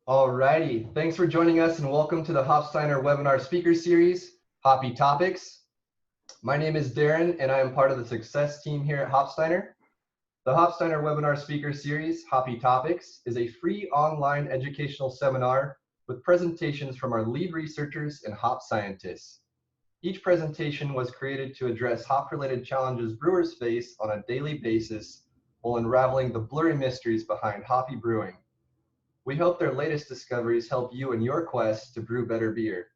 Alrighty, thanks for joining us and welcome to the Hopsteiner Webinar Speaker Series, Hoppy Topics. My name is Darren and I am part of the success team here at Hopsteiner. The Hopsteiner Webinar Speaker Series, Hoppy Topics, is a free online educational seminar with presentations from our lead researchers and hop scientists. Each presentation was created to address hop-related challenges brewers face on a daily basis while unraveling the blurry mysteries behind hoppy brewing. We hope their latest discoveries help you in your quest to brew better beer.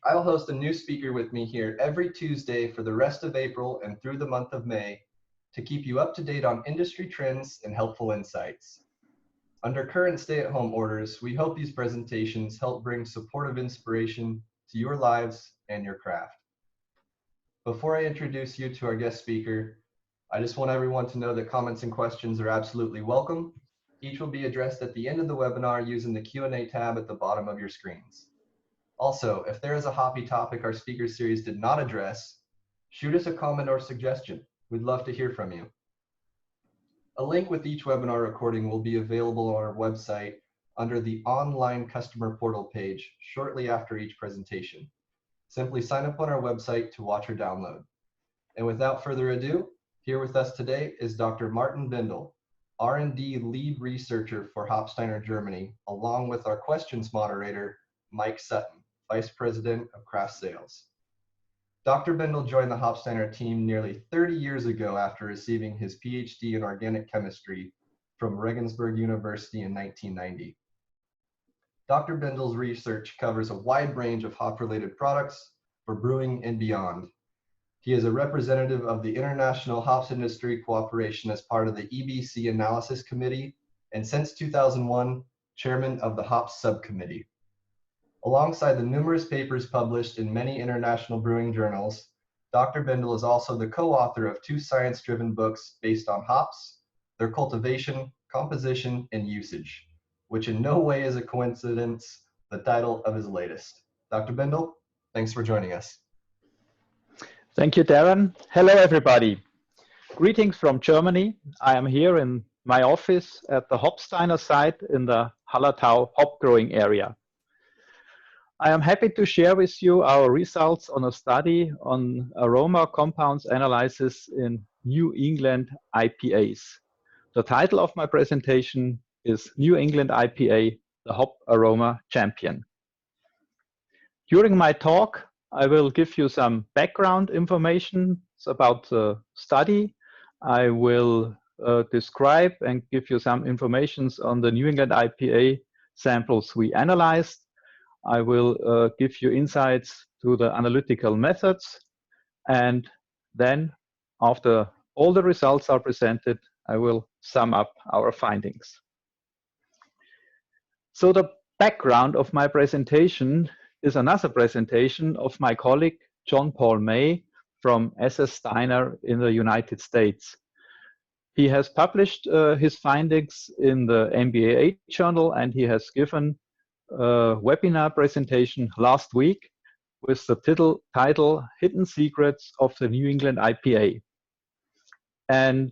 I'll host a new speaker with me here every Tuesday for the rest of April and through the month of May to keep you up to date on industry trends and helpful insights. Under current stay-at-home orders, we hope these presentations help bring supportive inspiration to your lives and your craft. Before I introduce you to our guest speaker, I just want everyone to know that comments and questions are absolutely welcome. Each will be addressed at the end of the webinar using the Q&A tab at the bottom of your screens. Also, if there is a hoppy topic our speaker series did not address, shoot us a comment or suggestion. We'd love to hear from you. A link with each webinar recording will be available on our website under the online customer portal page shortly after each presentation. Simply sign up on our website to watch or download. And without further ado, here with us today is Dr. Martin Bindel, R&D lead researcher for Hopsteiner Germany, along with our questions moderator, Mike Sutton, Vice President of Craft Sales. Dr. Bindel joined the Hopsteiner team nearly 30 years ago after receiving his PhD in organic chemistry from Regensburg University in 1990. Dr. Bindel's research covers a wide range of hop-related products for brewing and beyond. He is a representative of the International Hops Industry Cooperation as part of the EBC Analysis Committee, and since 2001, chairman of the Hops Subcommittee. Alongside the numerous papers published in many international brewing journals, Dr. Bindel is also the co-author of 2 science-driven books based on hops, their cultivation, composition, and usage, which in no way is a coincidence, the title of his latest. Dr. Bindel, thanks for joining us. Thank you, Darren. Hello, everybody. Greetings from Germany. I am here in my office at the Hopsteiner site in the Hallertau hop growing area. I am happy to share with you our results on a study on aroma compounds analysis in New England IPAs. The title of my presentation is New England IPA, the Hop Aroma Champion. During my talk, I will give you some background information about the study. I will describe and give you some information on the New England IPA samples we analyzed. I will give you insights to the analytical methods. And then after all the results are presented, I will sum up our findings. So the background of my presentation is another presentation of my colleague John Paul May from SS Steiner in the United States. He has published his findings in the MBAA journal, and he has given a webinar presentation last week with the title Hidden Secrets of the New England IPA. And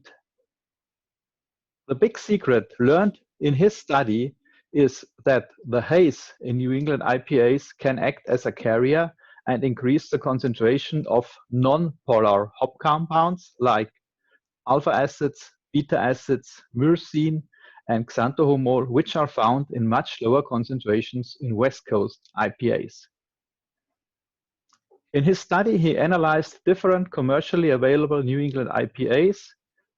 the big secret learned in his study is that the haze in New England IPAs can act as a carrier and increase the concentration of non-polar hop compounds like alpha acids, beta acids, myrcene, and xanthohumol, which are found in much lower concentrations in West Coast IPAs. In his study, he analyzed different commercially available New England IPAs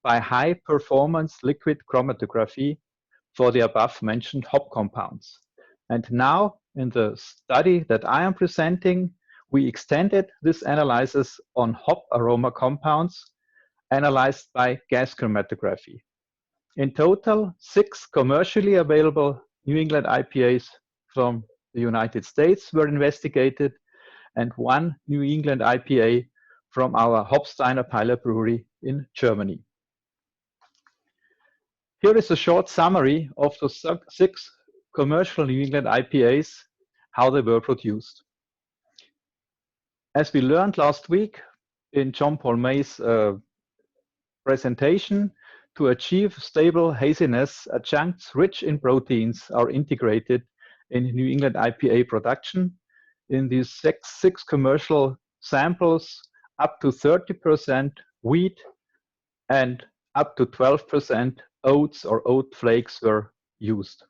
by high-performance liquid chromatography for the above-mentioned hop compounds. And now, in the study that I am presenting, we extended this analysis on hop aroma compounds analyzed by gas chromatography. In total, 6 commercially available New England IPAs from the United States were investigated, and 1 New England IPA from our Hopsteiner pilot brewery in Germany. Here is a short summary of the 6 commercial New England IPAs, how they were produced. As we learned last week in John Paul May's presentation, to achieve stable haziness, adjuncts rich in proteins are integrated in New England IPA production. In these six commercial samples, up to 30% wheat and up to 12% oats or oat flakes were used.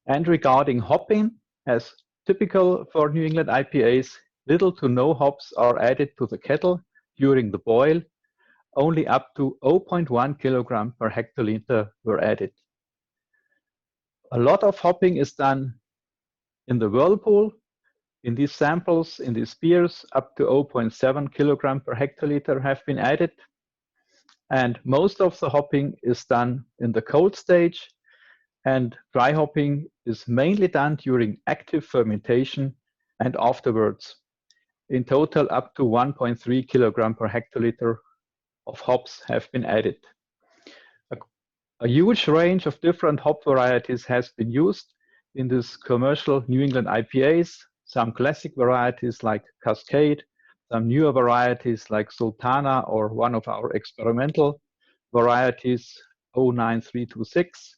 And regarding hopping, as typical for New England IPAs, little to no hops are added to the kettle during the boil. Only up to 0.1 kilogram per hectoliter were added. A lot of hopping is done in the whirlpool. In these samples, in these beers, up to 0.7 kilogram per hectoliter have been added. And most of the hopping is done in the cold stage, and dry hopping is mainly done during active fermentation and afterwards. In total, up to 1.3 kilogram per hectoliter of hops have been added. A huge range of different hop varieties has been used in this commercial New England IPAs, some classic varieties like Cascade, some newer varieties like Sultana, or one of our experimental varieties, 09326,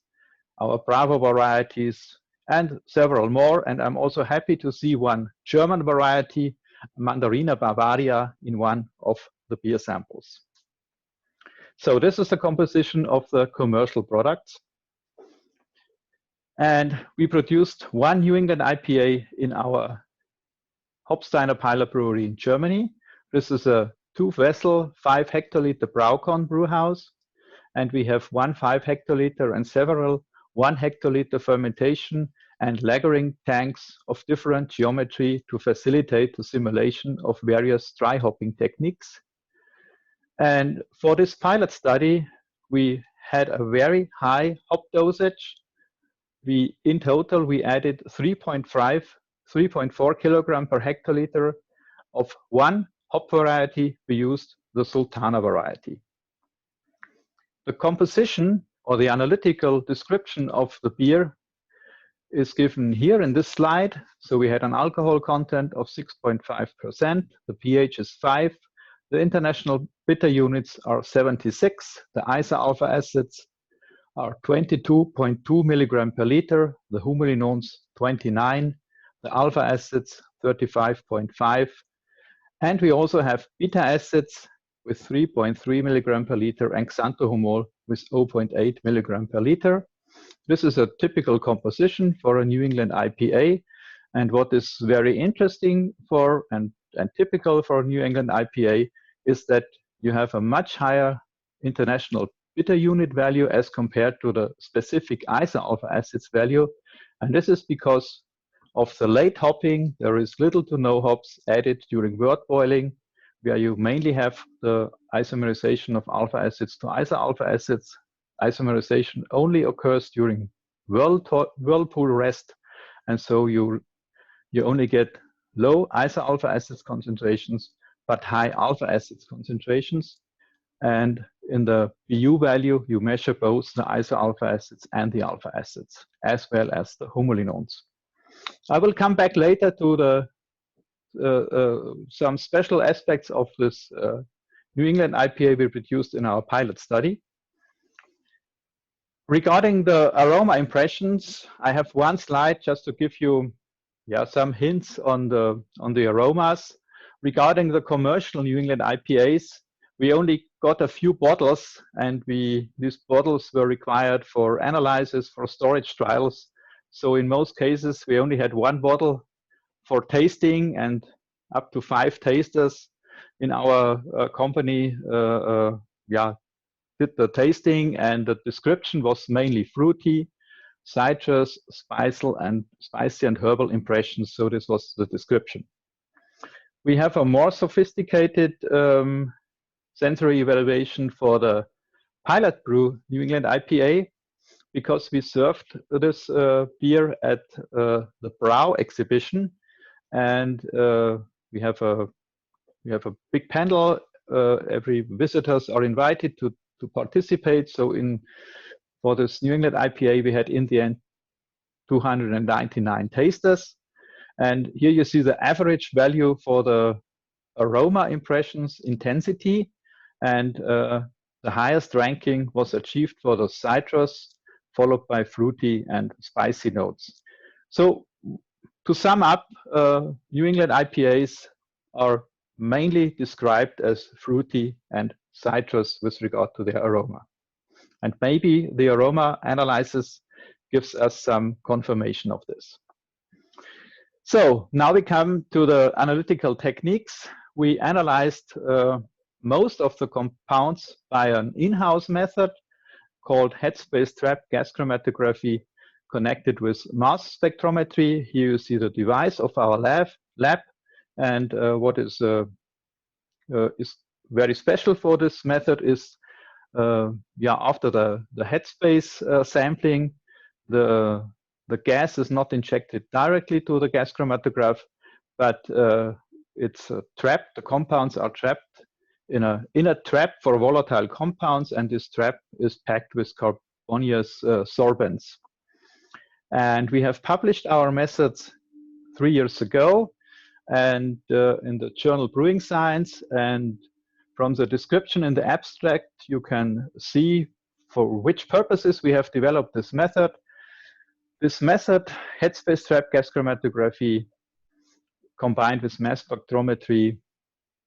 our Bravo varieties, and several more. And I'm also happy to see one German variety, Mandarina Bavaria, in one of the beer samples. So this is the composition of the commercial products. And we produced one New England IPA in our Hopsteiner pilot brewery in Germany. This is a 2-vessel, 5 hectoliter Braukorn brew house. And we have one 5 hectoliter and several 1 hectoliter fermentation and lagering tanks of different geometry to facilitate the simulation of various dry hopping techniques. And for this pilot study, we had a very high hop dosage. In total, we added 3.4 kilogram per hectoliter of one hop variety. We used the Sultana variety. The composition or the analytical description of the beer is given here in this slide. So we had an alcohol content of 6.5%. The pH is 5. The international bitter units are 76. The iso-alpha acids are 22.2 milligram per liter. The humulinones 29. The alpha acids 35.5. And we also have beta acids with 3.3 milligram per liter and xanthohumol with 0.8 milligram per liter. This is a typical composition for a New England IPA. And what is very interesting for and typical for a New England IPA is that you have a much higher international bitter unit value as compared to the specific iso-alpha acids value. And this is because of the late hopping. There is little to no hops added during wort boiling, where you mainly have the isomerization of alpha acids to iso-alpha acids. Isomerization only occurs during whirlpool rest, and so you only get low iso-alpha acids concentrations but high alpha acids concentrations. And in the BU value, you measure both the iso-alpha acids and the alpha acids, as well as the humulinones. I will come back later to some special aspects of this New England IPA we produced in our pilot study. Regarding the aroma impressions, I have one slide just to give you some hints on the aromas. Regarding the commercial New England IPAs, we only got a few bottles, and these bottles were required for analysis, for storage trials. So in most cases, we only had one bottle for tasting, and up to 5 tasters in our company did the tasting, and the description was mainly fruity, citrus, spicy and herbal impressions. So this was the description. We have a more sophisticated sensory evaluation for the pilot brew New England IPA, because we served this beer at the Brow exhibition, and we have a big panel. Every visitors are invited to participate. So for this New England IPA, we had in the end 299 tasters. And here you see the average value for the aroma impressions intensity. And the highest ranking was achieved for the citrus, followed by fruity and spicy notes. So to sum up, New England IPAs are mainly described as fruity and citrus with regard to their aroma. And maybe the aroma analysis gives us some confirmation of this. So now we come to the analytical techniques. We analyzed most of the compounds by an in-house method called headspace trap gas chromatography connected with mass spectrometry. Here you see the device of our lab. And what is very special for this method is after the headspace sampling, the gas is not injected directly to the gas chromatograph, but it's trapped. The compounds are trapped in a trap for volatile compounds, and this trap is packed with carbonaceous sorbents. And we have published our methods 3 years ago, and in the journal Brewing Science. And from the description in the abstract, you can see for which purposes we have developed this method. This method, headspace trap gas chromatography, combined with mass spectrometry,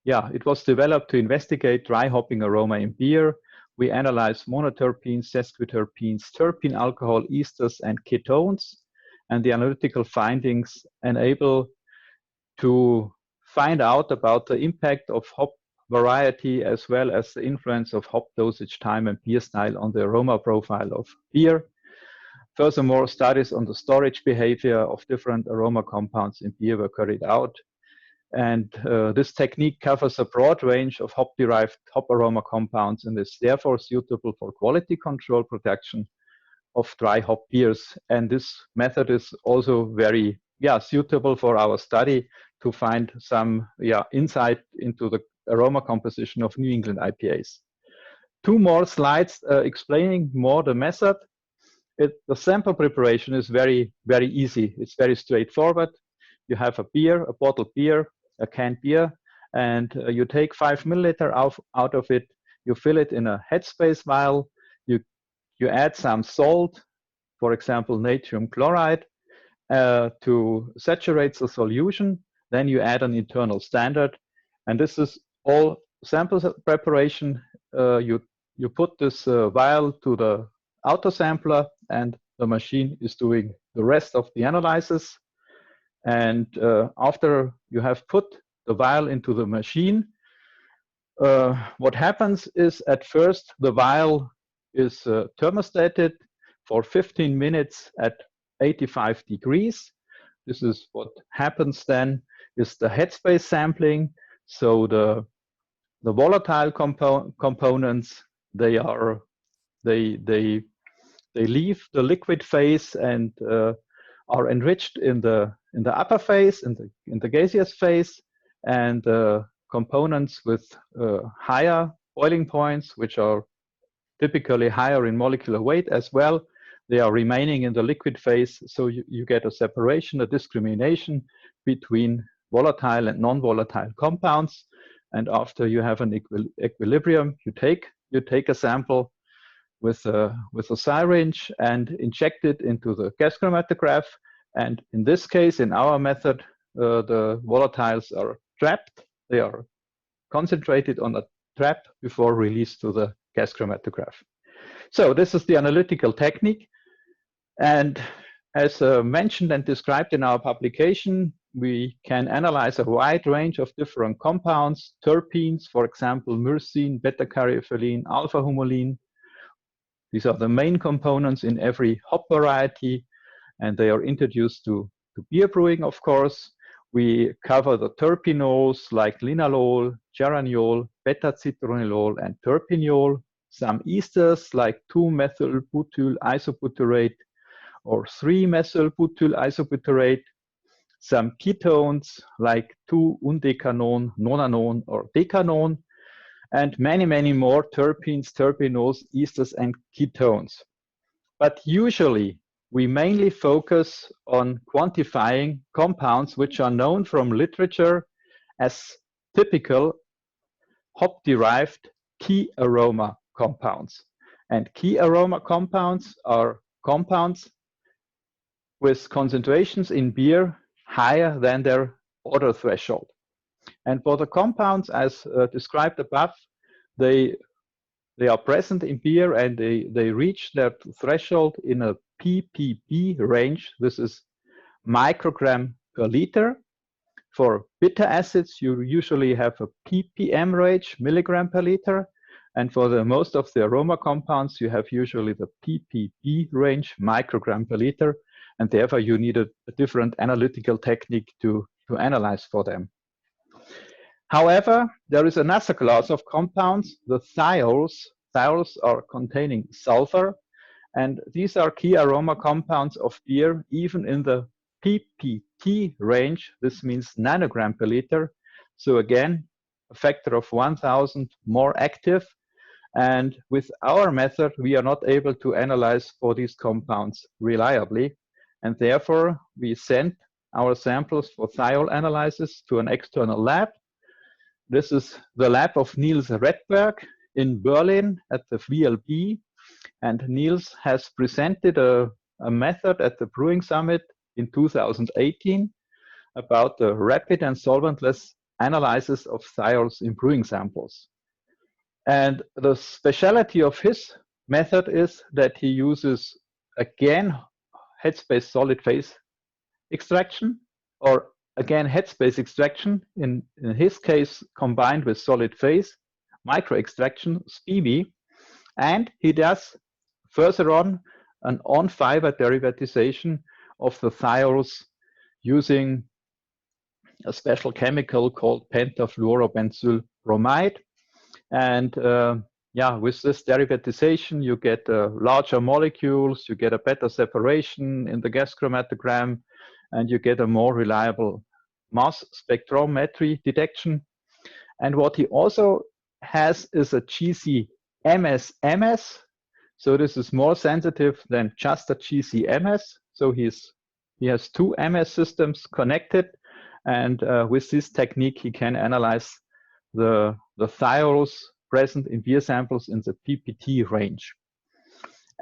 it was developed to investigate dry hopping aroma in beer. We analyze monoterpenes, sesquiterpenes, terpene alcohol esters, and ketones. And the analytical findings enable to find out about the impact of hop variety as well as the influence of hop dosage time and beer style on the aroma profile of beer. Furthermore, studies on the storage behavior of different aroma compounds in beer were carried out. And this technique covers a broad range of hop-derived hop aroma compounds and is therefore suitable for quality control production of dry hop beers. And this method is also very suitable for our study to find some insight into the aroma composition of New England IPAs. 2 more slides explaining more the method. The sample preparation is very, very easy. It's very straightforward. You have a beer, a bottled beer, a canned beer, and you take 5 milliliter out of it. You fill it in a headspace vial. You add some salt, for example, natrium chloride, to saturate the solution. Then you add an internal standard. And this is all sample preparation. You put this vial to the autosampler, and the machine is doing the rest of the analysis. And after you have put the vial into the machine, what happens is at first the vial is thermostated for 15 minutes at 85 degrees. This is what happens then is the headspace sampling. So the volatile components, they leave the liquid phase and are enriched in the upper phase, in the gaseous phase, and components with higher boiling points, which are typically higher in molecular weight as well, they are remaining in the liquid phase. So you get a separation, a discrimination between volatile and non-volatile compounds. And after you have an equilibrium, you take a sample with a syringe and inject it into the gas chromatograph. And in this case, in our method, the volatiles are trapped. They are concentrated on a trap before released to the gas chromatograph. So this is the analytical technique. And as mentioned and described in our publication, we can analyze a wide range of different compounds, terpenes, for example, myrcene, beta-caryophyllene, alpha-humulene. These are the main components in every hop variety, and they are introduced to beer brewing, of course. We cover the terpenols like linalool, geraniol, beta-citronellol, and terpineol. Some esters like 2-methyl-butyl isobutyrate or 3-methyl-butyl isobutyrate. Some ketones like 2-undecanone, nonanone, or decanone. And many, many more terpenes, terpenols, esters, and ketones. But usually, we mainly focus on quantifying compounds which are known from literature as typical hop-derived key aroma compounds. And key aroma compounds are compounds with concentrations in beer higher than their odor threshold. And for the compounds as described above, they are present in beer and they reach their threshold in a ppb range. This is microgram per liter. For bitter acids, you usually have a ppm range, milligram per liter. And for the most of the aroma compounds, you have usually the ppb range, microgram per liter. And therefore, you need a different analytical technique to analyze for them. However, there is another class of compounds, the thiols. Thiols are containing sulfur, and these are key aroma compounds of beer, even in the ppt range. This means nanogram per liter. So again, a factor of 1,000 more active. And with our method, we are not able to analyze for these compounds reliably. And therefore, we sent our samples for thiol analysis to an external lab. This is the lab of Niels Redberg in Berlin at the VLB. And Niels has presented a method at the Brewing Summit in 2018 about the rapid and solventless analysis of thiols in brewing samples. And the specialty of his method is that he uses, again, headspace solid phase extraction, or again, headspace extraction, in his case, combined with solid phase, micro extraction, SPIMI, and he does further on an on-fiber derivatization of the thiols using a special chemical called pentafluorobenzyl bromide. And with this derivatization, you get larger molecules, you get a better separation in the gas chromatogram, and you get a more reliable mass spectrometry detection. And what he also has is a GC-MS-MS. So this is more sensitive than just a GC-MS. So he has two MS systems connected, and with this technique, he can analyze the thiols present in beer samples in the PPT range.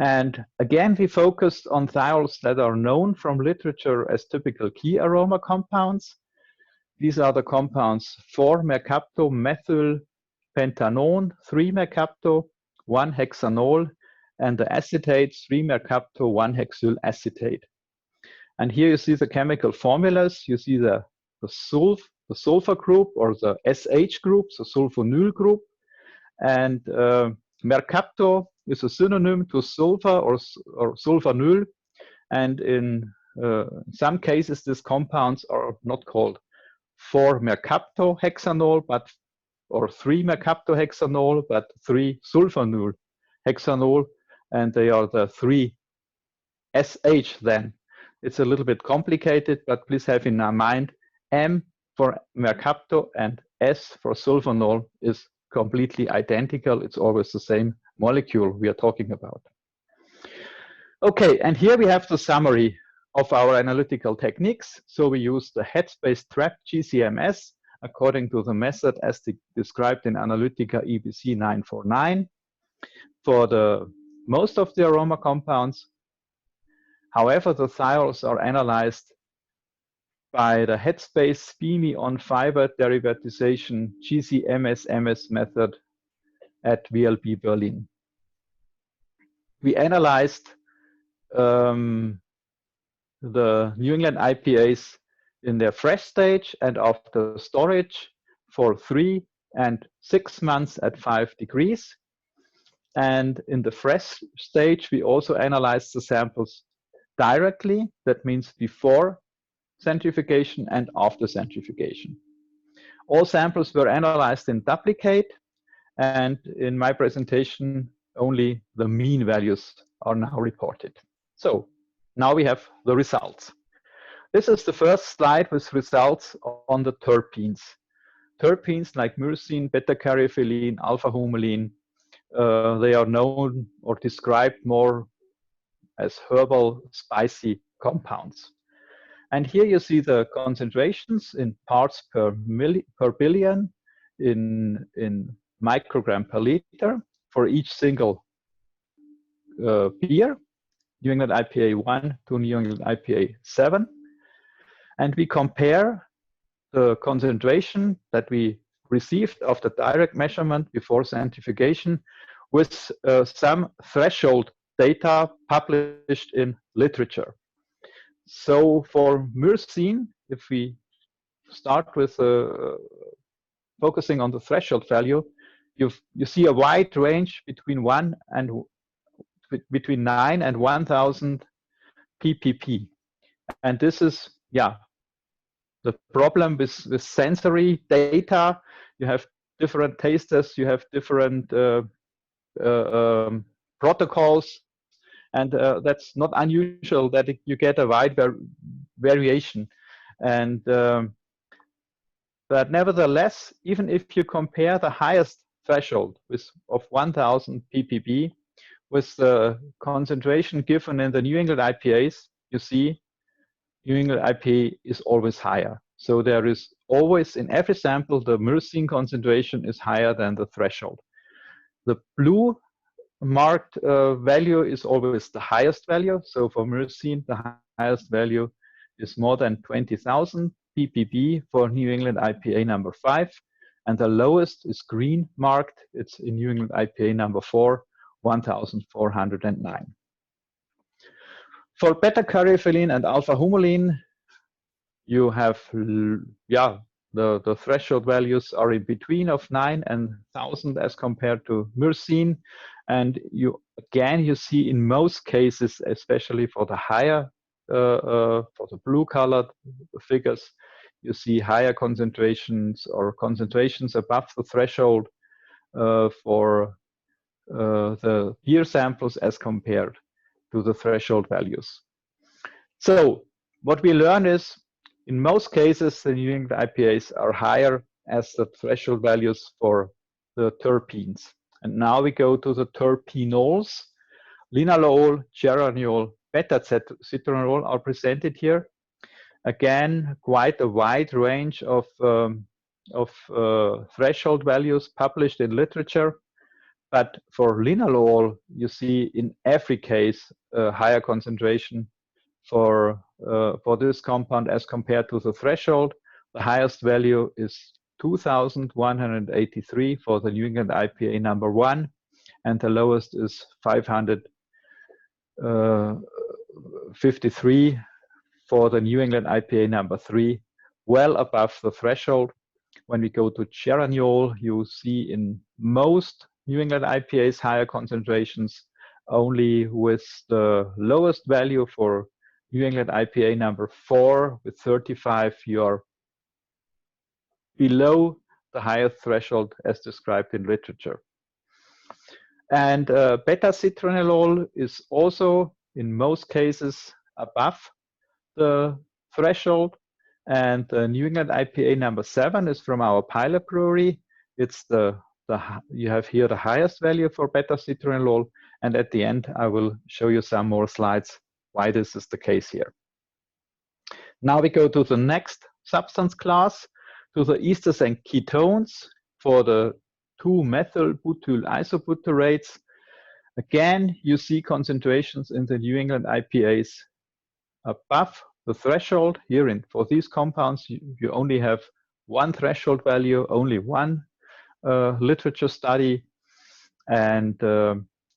And again, we focused on thiols that are known from literature as typical key aroma compounds. These are the compounds 4-mercaptomethyl-pentanone, 3-mercapto, 1-hexanol, and the acetate 3-mercapto, 1-hexyl acetate. And here you see the chemical formulas. You see the sulfur group, or the SH group, the sulfonyl group. And mercapto is a synonym to sulfur or sulfonyl. And in some cases, these compounds are not called 4-mercaptohexanol, or 3-mercaptohexanol, but 3-sulfonyl hexanol, and they are the 3-SH then. It's a little bit complicated, but please have in mind M for mercapto and S for sulfonol is completely identical. It's always the same molecule we are talking about. Okay, and here we have the summary of our analytical techniques. So we use the headspace trap GCMS according to the method as described in Analytica EBC 949 for the most of the aroma compounds. However, the thiols are analyzed by the headspace SPIMI on fiber derivatization GC-MS-MS method at VLB Berlin. We analyzed the New England IPAs in their fresh stage and after storage for 3 and 6 months at 5 degrees. And in the fresh stage, we also analyzed the samples directly. That means before centrifugation and after centrifugation. All samples were analyzed in duplicate, and in my presentation, only the mean values are now reported. So now we have the results. This is the first slide with results on the terpenes. Terpenes like myrcene, beta-caryophyllene, alpha-humulene, they are known or described more as herbal spicy compounds. And here you see the concentrations in parts per billion in microgram per liter for each single beer, New England IPA 1 to New England IPA 7. And we compare the concentration that we received of the direct measurement before centrifugation with some threshold data published in literature. So for myrcene, if we start with focusing on the threshold value, you see a wide range between 9 and 1,000 ppb, and this is the problem with sensory data. You have different tasters, you have different protocols, and that's not unusual that you get a wide variation. And but nevertheless, even if you compare the highest threshold of 1,000 ppb with the concentration given in the New England IPAs, you see New England IPA is always higher. So there is always, in every sample, the myrcene concentration is higher than the threshold. The blue marked value is always the highest value. So for myrcene, the highest value is more than 20,000 ppb for New England IPA number 5. And the lowest is green marked. It's in New England IPA number 4, 1,409. For beta-caryophyllene and alpha-humulene, you have, the threshold values are in between of 9 and 1,000 as compared to myrcene. And you see in most cases, especially for the higher, for the blue-colored figures, you see higher concentrations or concentrations above the threshold for the beer samples as compared to the threshold values. So what we learn is, in most cases, the New England IPAs are higher as the threshold values for the terpenes. And now we go to the terpenols. Linalool, geraniol, beta-citronellol are presented here. Again, quite a wide range of threshold values published in literature. But for linalool, you see in every case a higher concentration for this compound as compared to the threshold. The highest value is 2,183 for the New England IPA number 1, and the lowest is 553 for the New England IPA number 3, well above the threshold. When we go to geraniol, you see in most New England IPAs higher concentrations, only with the lowest value for New England IPA number 4 with 35, you are below the highest threshold as described in literature. And beta-citronellol is also in most cases above the threshold. And the New England IPA number 7 is from our pilot brewery. It's you have here the highest value for beta-citronellol. And at the end, I will show you some more slides why this is the case here. Now we go to the next substance class, to the esters and ketones for the 2-methyl-butyl isobutirates. Again, you see concentrations in the New England IPAs above the threshold. Here for these compounds, you only have one threshold value, only one literature study. And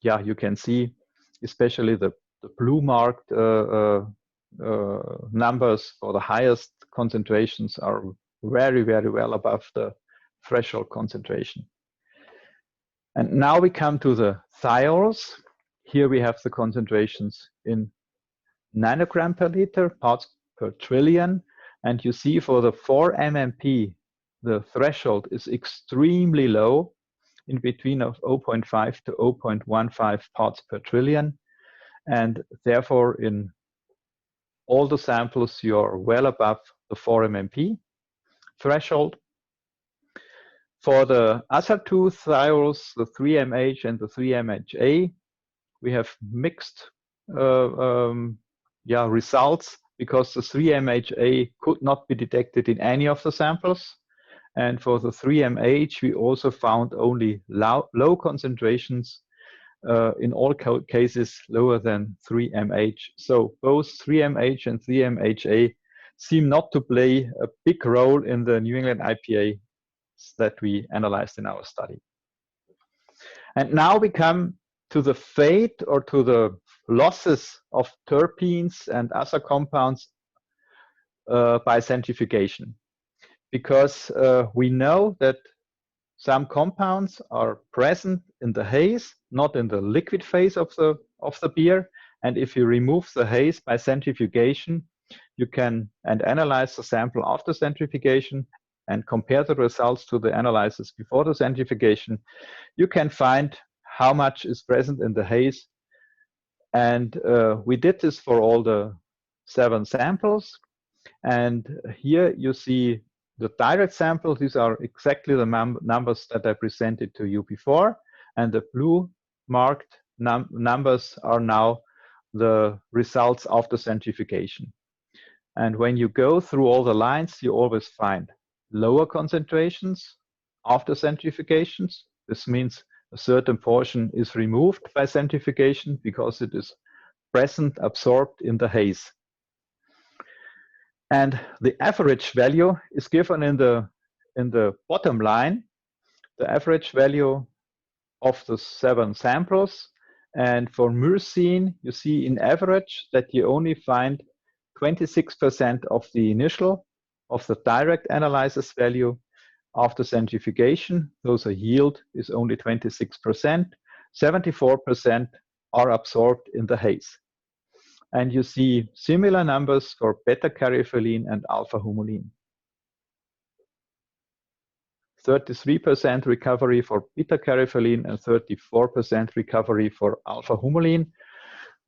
you can see especially the blue marked numbers for the highest concentrations are very, very well above the threshold concentration. And now we come to the thiols. Here we have the concentrations in nanogram per liter, parts per trillion. And you see for the 4 mmP, the threshold is extremely low, in between of 0.5 to 0.15 parts per trillion. And therefore, in all the samples, you're well above the 4 mmP threshold. For the other two thiols, the 3-MH and the 3-MHA, we have mixed results, because the 3-MHA could not be detected in any of the samples. And for the 3MH, we also found only low concentrations, in all cases lower than 3MH. So both 3MH and 3MHA seem not to play a big role in the New England IPA that we analyzed in our study. And now we come to the fate or to the losses of terpenes and other compounds by centrifugation, because we know that some compounds are present in the haze, not in the liquid phase of the beer. And if you remove the haze by centrifugation, you can analyze the sample after centrifugation and compare the results to the analysis before the centrifugation. You can find how much is present in the haze. And we did this for all the 7 samples. And here you see the direct samples. These are exactly the numbers that I presented to you before. And the blue marked numbers are now the results after centrifugation. And when you go through all the lines, you always find lower concentrations after centrifugations. This means a certain portion is removed by centrifugation because it is present, absorbed in the haze. And the average value is given in the bottom line, the average value of the 7 samples. And for myrcene, you see in average that you only find 26% of the initial, of the direct analysis value after centrifugation. So the yield is only 26%. 74% are absorbed in the haze. And you see similar numbers for beta-caryophyllene and alpha-humulene. 33% recovery for beta-caryophyllene and 34% recovery for alpha-humulene.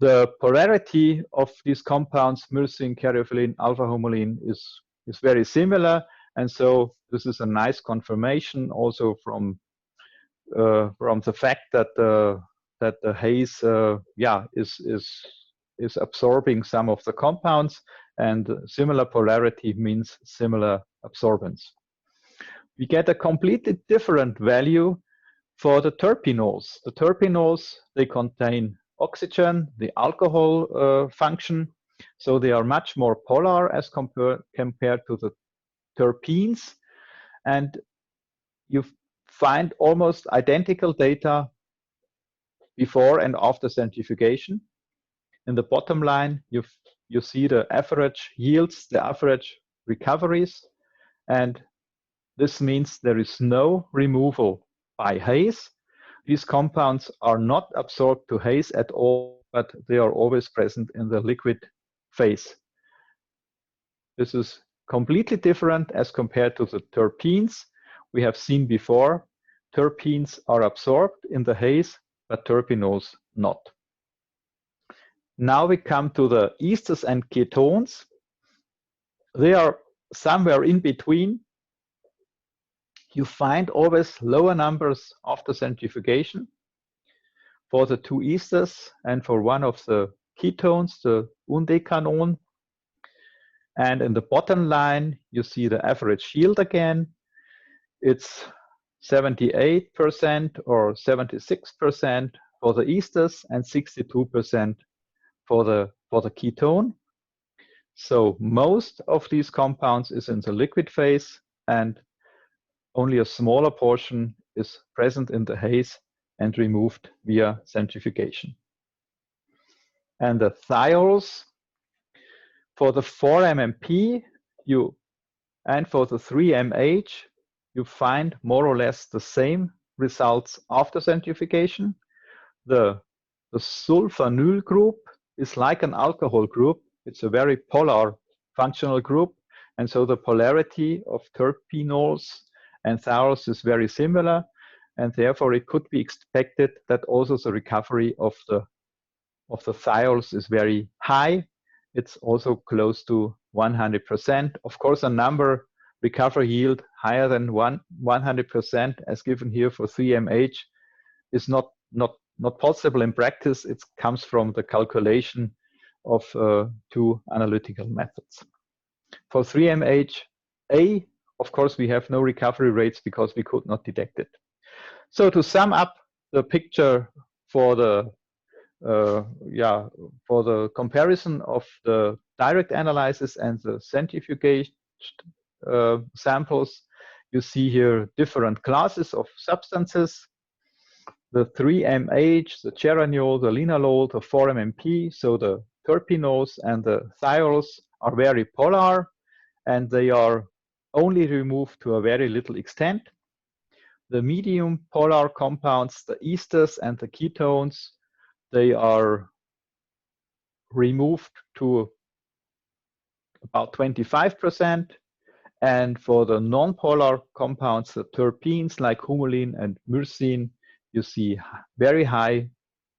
The polarity of these compounds, myrcene, caryophyllene, alpha-humulene, is very similar. And so this is a nice confirmation also from the fact that the haze is absorbing some of the compounds, and similar polarity means similar absorbance. We get a completely different value for the terpenols. The terpenols, they contain oxygen, the alcohol function, so they are much more polar as compared to the terpenes. And you find almost identical data before and after centrifugation. In the bottom line, you see the average yields, the average recoveries, and this means there is no removal by haze. These compounds are not absorbed to haze at all, but they are always present in the liquid phase. This is completely different as compared to the terpenes we have seen before. Terpenes are absorbed in the haze, but terpenols not. Now we come to the esters and ketones. They are somewhere in between. You find always lower numbers after centrifugation for the 2 esters and for one of the ketones, the undecanone. And in the bottom line, you see the average yield again. It's 78% or 76% for the esters and 62% for the ketone. So most of these compounds is in the liquid phase, and only a smaller portion is present in the haze and removed via centrifugation. And the thiols, for the 4-MMP and for the 3-MH, you find more or less the same results after centrifugation. The sulfanyl group is like an alcohol group. It's a very polar functional group, and so the polarity of terpenols and thiols is very similar, and therefore it could be expected that also the recovery of the thiols is very high. It's also close to 100%. Of course, a number recovery yield higher than 100%, as given here for 3MH, is not possible in practice. It comes from the calculation of 2 analytical methods. For 3MH, A of course, we have no recovery rates because we could not detect it. So to sum up the picture for the for the comparison of the direct analysis and the centrifugation samples, you see here different classes of substances. The 3-MH, the geraniol, the linalool, the 4-MMP, so the terpenols and the thiols are very polar, and they are only removed to a very little extent. The medium polar compounds, the esters and the ketones, they are removed to about 25%. And for the non-polar compounds, the terpenes like humulene and myrcene, you see very high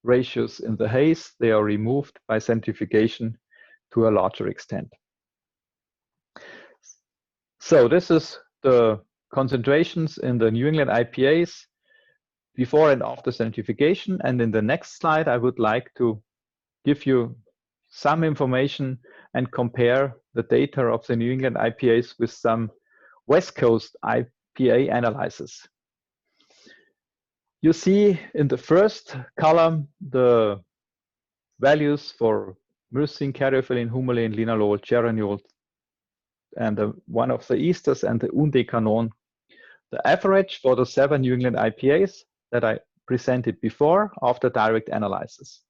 ratios in the haze. They are removed by centrifugation to a larger extent. So this is the concentrations in the New England IPAs before and after centrifugation. And in the next slide, I would like to give you some information and compare the data of the New England IPAs with some West Coast IPA analysis. You see in the first column the values for myrcene, caryophyllene, humulene, linalool, geraniol, and one of the esters and the undecanon. The average for the 7 New England IPAs that I presented before after direct analysis.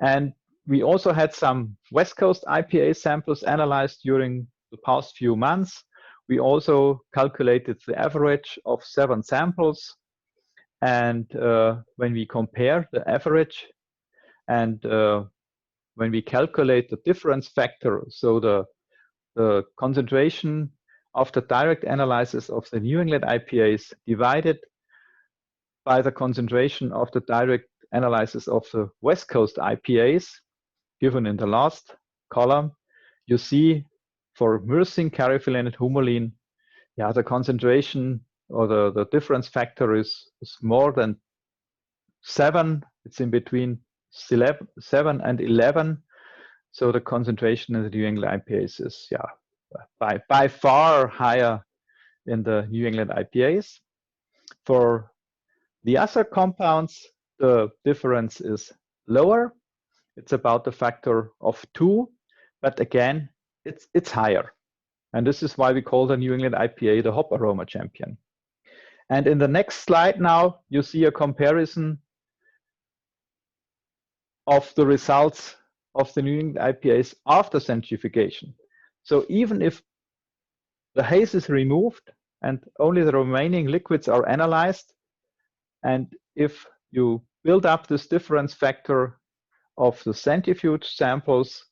And we also had some West Coast IPA samples analyzed during the past few months. We also calculated the average of 7 samples. And when we compare the average and when we calculate the difference factor, so the concentration after direct analysis of the New England IPAs divided by the concentration of the direct analysis of the West Coast IPAs, given in the last column, you see for myrcene, caryophyllene, and humulene, the concentration or the difference factor is more than 7. It's in between 7 and 11. So the concentration in the New England IPAs is by far higher in the New England IPAs. For the other compounds, the difference is lower. It's about the factor of 2, but again, it's higher. And this is why we call the New England IPA the hop aroma champion. And in the next slide now, you see a comparison of the results of the New England IPAs after centrifugation. So even if the haze is removed and only the remaining liquids are analyzed, and if you build up this difference factor of the centrifuge samples,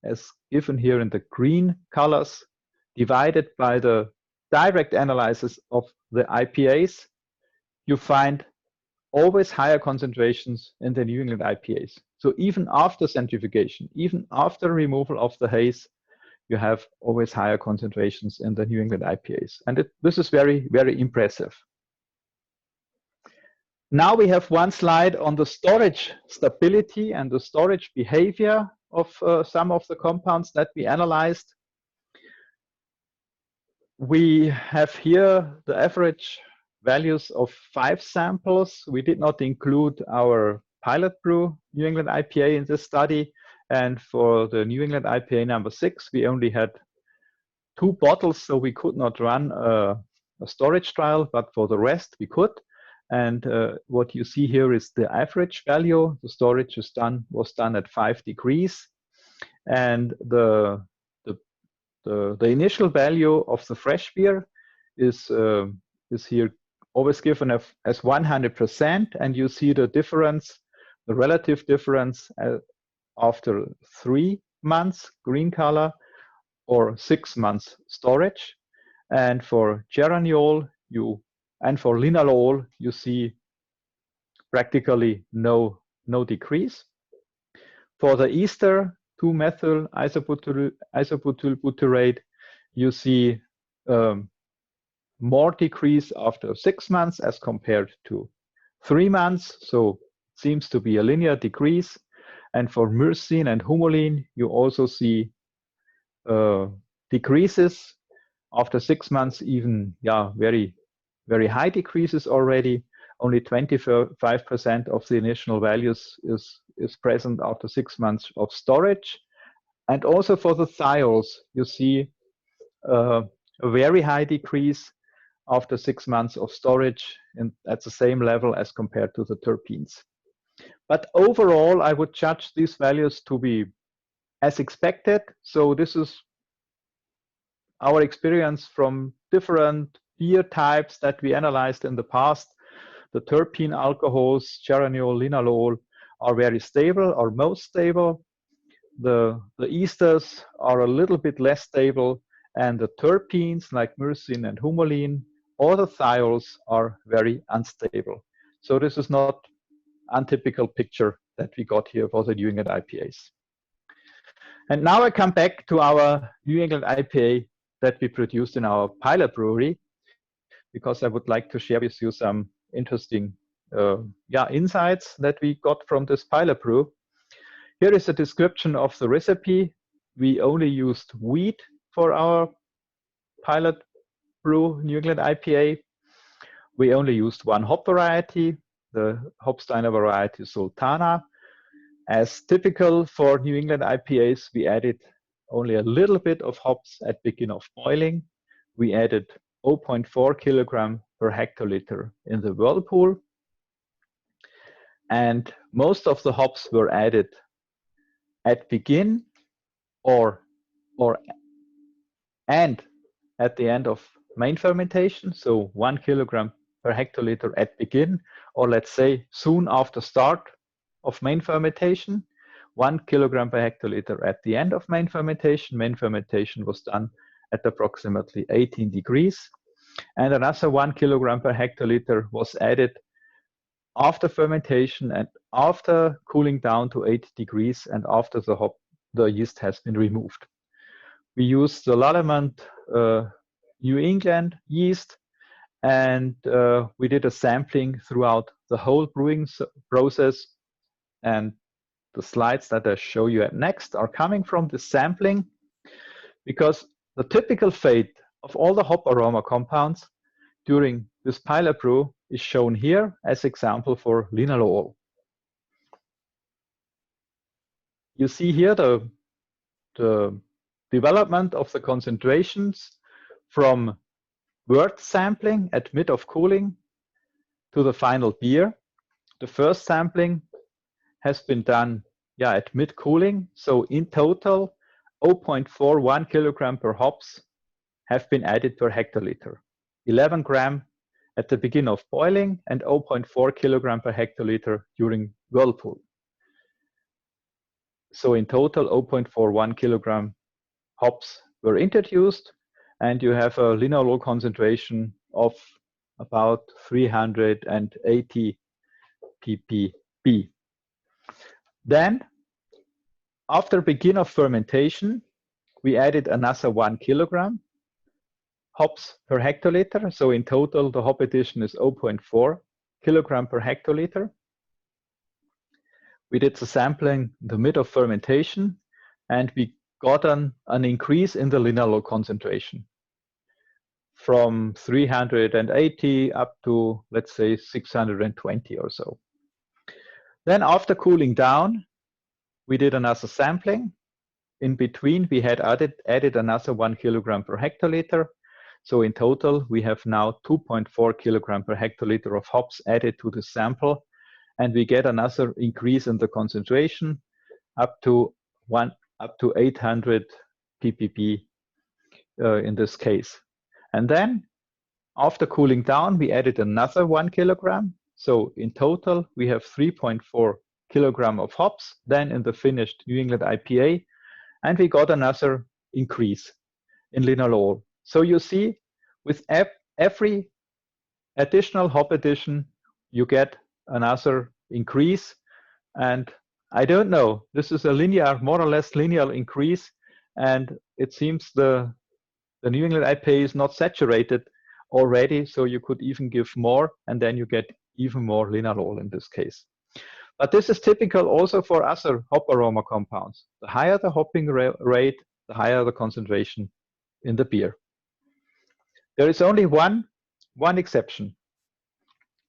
as given here in the green colors, divided by the direct analysis of the IPAs, you find always higher concentrations in the New England IPAs. So even after centrifugation, even after removal of the haze, you have always higher concentrations in the New England IPAs. And this is very, very impressive. Now we have one slide on the storage stability and the storage behavior of some of the compounds that we analyzed. We have here the average values of 5 samples. We did not include our pilot brew New England IPA in this study. And for the New England IPA number 6, we only had 2 bottles, so we could not run a storage trial, but for the rest we could. And what you see here is the average value. The storage was done at 5 degrees. And the initial value of the fresh beer is here always given as 100%. And you see the difference, the relative difference after 3 months, green color, or 6 months storage. And for geraniol, and for linalool, you see practically no decrease. For the ester 2-methyl isobutylbutyrate, you see more decrease after 6 months as compared to 3 months. So it seems to be a linear decrease. And for myrcene and humulene, you also see decreases After 6 months, even very, very high decreases already. Only 25% of the initial values is present after 6 months of storage. And also for the thiols, you see a very high decrease after 6 months of storage and at the same level as compared to the terpenes. But overall, I would judge these values to be as expected. So this is our experience from different beer types that we analyzed in the past. The terpene alcohols, geraniol, linalool, are very stable or most stable. The esters are a little bit less stable, and the terpenes like myrcene and humulene or the thiols are very unstable. So this is not untypical picture that we got here for the New England IPAs. And now I come back to our New England IPA that we produced in our pilot brewery, because I would like to share with you some interesting insights that we got from this pilot brew. Here is a description of the recipe. We only used wheat for our pilot brew New England IPA. We only used one hop variety, the Hopsteiner variety Sultana. As typical for New England IPAs, we added only a little bit of hops at beginning of boiling. We added 0.4 kilogram per hectoliter in the whirlpool. And most of the hops were added at begin and at the end of main fermentation. So 1 kilogram per hectoliter at begin, or let's say soon after start of main fermentation, 1 kilogram per hectoliter at the end of main fermentation. Main fermentation was done at approximately 18 degrees. And another 1 kilogram per hectoliter was added after fermentation and after cooling down to 8 degrees and after the yeast has been removed. We used the Lallemand New England yeast, and we did a sampling throughout the whole brewing process. And the slides that I show you next are coming from the sampling, because the typical fate of all the hop aroma compounds during this pilot brew is shown here as example for linalool. You see here the development of the concentrations from wort sampling at mid of cooling to the final beer. The first sampling has been done at mid cooling. So in total, 0.41 kilogram per hops have been added per hectoliter. 11 gram at the beginning of boiling and 0.4 kilogram per hectoliter during whirlpool. So in total, 0.41 kilogram hops were introduced, and you have a linalool concentration of about 380 ppb. Then, after beginning of fermentation, we added another 1 kilogram hops per hectoliter. So in total, the hop addition is 0.4 kilogram per hectoliter. We did the sampling in the mid of fermentation, and we got an increase in the linalool concentration from 380 up to, let's say, 620 or so. Then after cooling down, we did another sampling. In between, we had added another 1 kilogram per hectoliter. So in total, we have now 2.4 kilogram per hectoliter of hops added to the sample, and we get another increase in the concentration up to 800 ppb in this case. And then after cooling down, we added another 1 kilogram. So in total, we have 3.4 kilogram of hops then in the finished New England IPA, and we got another increase in linalool. So you see, with every additional hop addition, you get another increase. And I don't know, this is a linear, more or less linear increase, and it seems the New England IPA is not saturated already, so you could even give more, and then you get even more linalool in this case. But this is typical also for other hop aroma compounds. The higher the hopping rate, the higher the concentration in the beer. There is only one exception,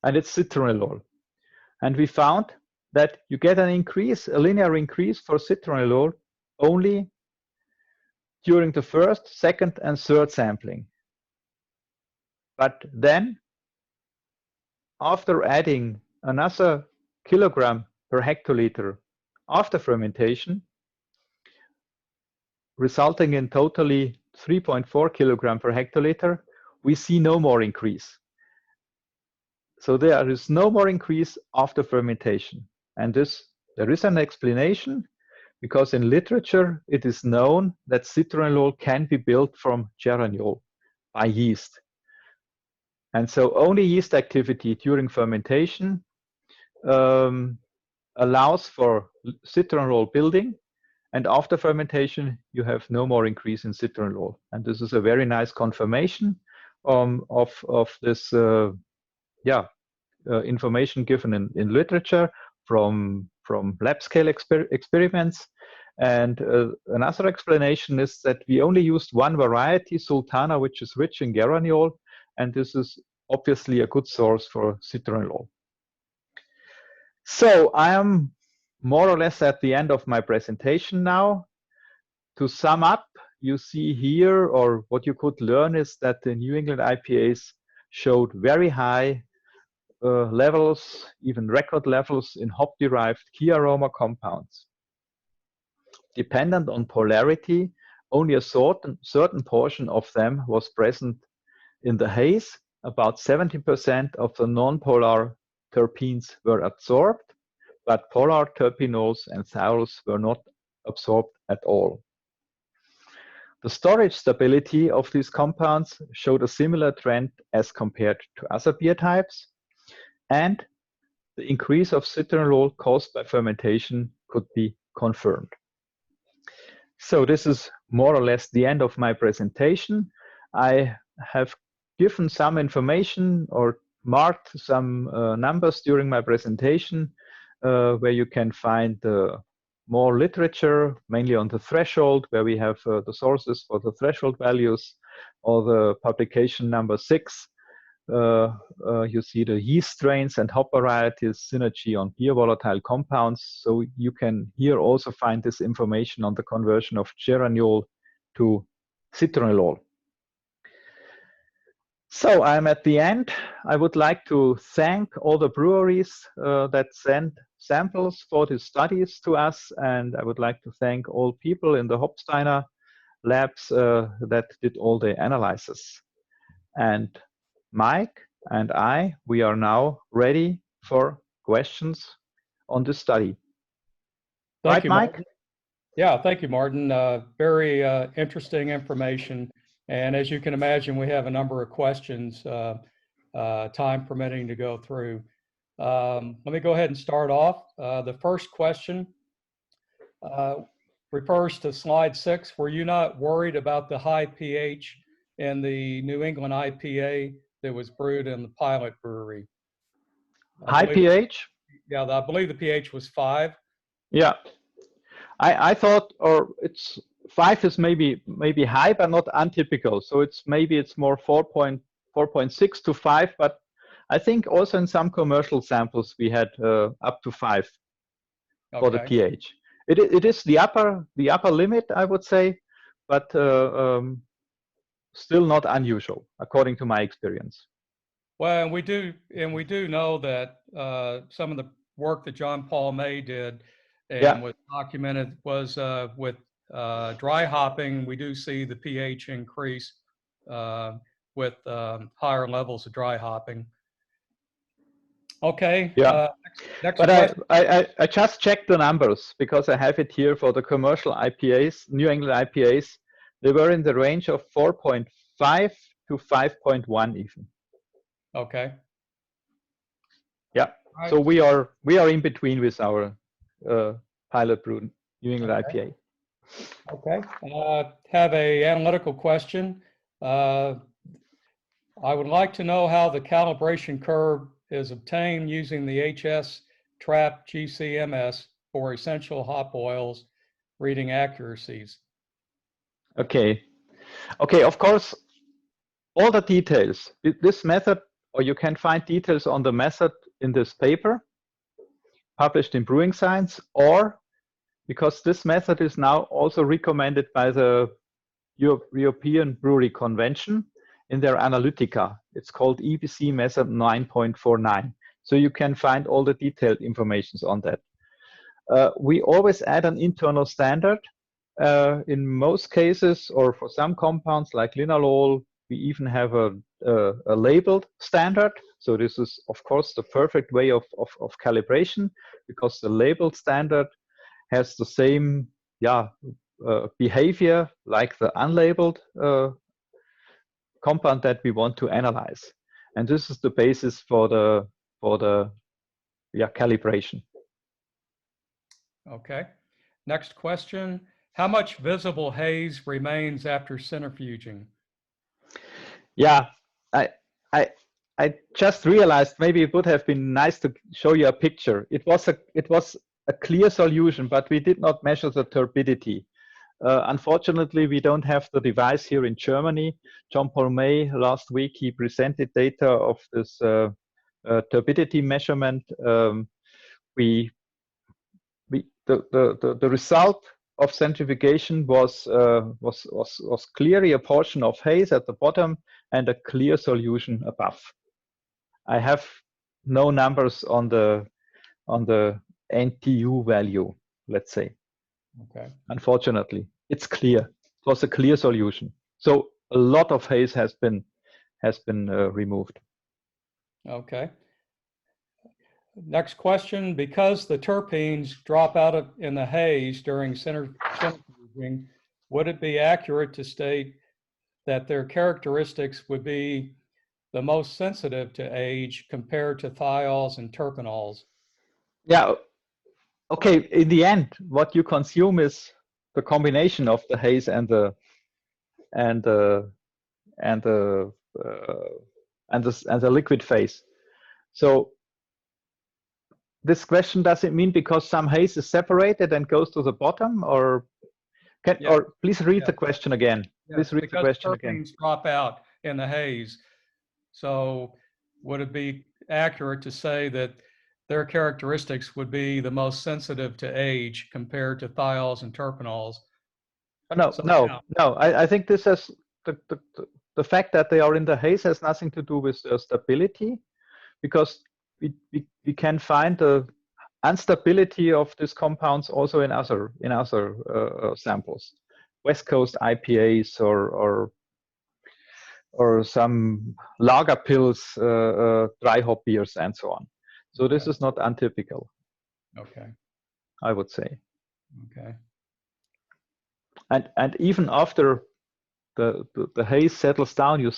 and it's citronellol. And we found that you get an increase, a linear increase for citronellol only during the first, second, and third sampling. But then, after adding another kilogram per hectoliter after fermentation, resulting in totally 3.4 kilogram per hectoliter, we see no more increase. So there is no more increase after fermentation. And there is an explanation, because in literature it is known that citronellol can be built from geraniol by yeast. And so only yeast activity during fermentation allows for citronellol building, and after fermentation you have no more increase in citronellol. And this is a very nice confirmation of this information given in literature from lab scale experiments. And another explanation is that we only used one variety, Sultana, which is rich in geraniol, and this is obviously a good source for citronellol. So I am more or less at the end of my presentation now. To sum up, you see here, or what you could learn is that the New England IPAs showed very high levels, even record levels, in hop-derived key aroma compounds. Dependent on polarity, only a certain portion of them was present in the haze. About 70% of the non-polar terpenes were absorbed, but polar terpenols and thiols were not absorbed at all. The storage stability of these compounds showed a similar trend as compared to other beer types, and the increase of citronellol caused by fermentation could be confirmed. So this is more or less the end of my presentation. I have given some information or marked some numbers during my presentation where you can find more literature, mainly on the threshold, where we have the sources for the threshold values, or the publication number 6. You see the yeast strains and hop varieties, synergy on beer volatile compounds. So you can here also find this information on the conversion of geraniol to citronellol. So I'm at the end. I would like to thank all the breweries that sent samples for these studies to us, and I would like to thank all people in the Hopsteiner labs that did all the analysis. And Mike and we are now ready for questions on this study. Thank you, Mike? Martin. Yeah, thank you, Martin. Very interesting information. And as you can imagine, we have a number of questions, time permitting, to go through. Let me go ahead and start off. The first question refers to slide 6. Were you not worried about the high pH in the New England IPA that was brewed in the pilot brewery? High pH? Yeah, I believe the pH was 5. Yeah, I thought, or it's 5 is maybe high, but not untypical. So it's more 4.6 to 5, but I think also in some commercial samples we had up to 5 for the pH. It is the upper limit, I would say, but still not unusual according to my experience. Well, and we do know that some of the work that John Paul May did and was documented was with dry hopping. We do see the pH increase with higher levels of dry hopping. Okay. Yeah. Next but question. I just checked the numbers because I have it here for the commercial IPAs, New England IPAs. They were in the range of 4.5 to 5.1 even. Okay. Yeah. Right. So we are in between with our pilot brew New England IPA. Okay. Have a analytical question. I would like to know how the calibration curve is obtained using the HS Trap GCMS for essential hop oils reading accuracies. Okay. Of course, all the details. This method, or you can find details on the method in this paper published in Brewing Science, or because this method is now also recommended by the European Brewery Convention in their Analytica. It's called EBC method 9.49. So you can find all the detailed information on that. We always add an internal standard. In most cases, or for some compounds like linalool, we even have a labeled standard. So this is, of course, the perfect way of calibration, because the labeled standard has the same behavior like the unlabeled compound that we want to analyze. And this is the basis for the calibration. Okay. Next question. How much visible haze remains after centrifuging? Yeah, I just realized maybe it would have been nice to show you a picture. It was a clear solution, but we did not measure the turbidity. Unfortunately, we don't have the device here in Germany. Jean-Paul May, last week, he presented data of this turbidity measurement. The result of centrifugation was clearly a portion of haze at the bottom and a clear solution above. I have no numbers on the NTU value, let's say. Okay. Unfortunately, it's clear. It was a clear solution. So a lot of haze has been removed. Okay. Next question. Because the terpenes drop out in the haze during centrifuging, would it be accurate to state that their characteristics would be the most sensitive to age compared to thiols and terpenols? Yeah. Okay. In the end, what you consume is the combination of the haze and the liquid phase. So this question, does it mean because some haze is separated and goes to the bottom, or or please read the question again. Please read the question again. Terpenes drop out in the haze. So would it be accurate to say that their characteristics would be the most sensitive to age compared to thiols and terpenols? No. I think this has the fact that they are in the haze has nothing to do with the stability, because we can find the instability of these compounds also in other samples, West Coast IPAs or some lager pills, dry hop beers, and so on. So this is not untypical. Okay. I would say. Okay. And even after the haze settles down, you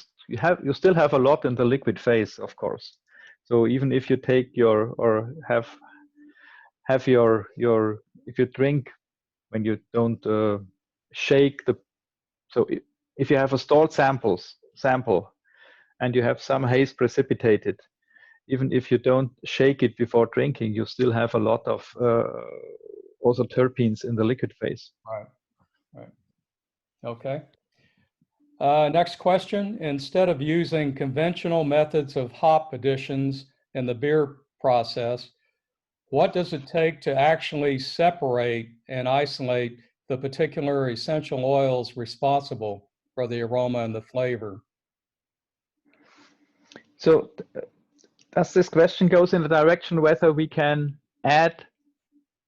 still have a lot in the liquid phase, of course. So even if you take if you drink when you don't shake if you have a stored sample and you have some haze precipitated, even if you don't shake it before drinking, you still have a lot of also terpenes in the liquid phase. Right. Okay. Next question. Instead of using conventional methods of hop additions in the beer process, what does it take to actually separate and isolate the particular essential oils responsible for the aroma and the flavor? So does this question goes in the direction whether we can add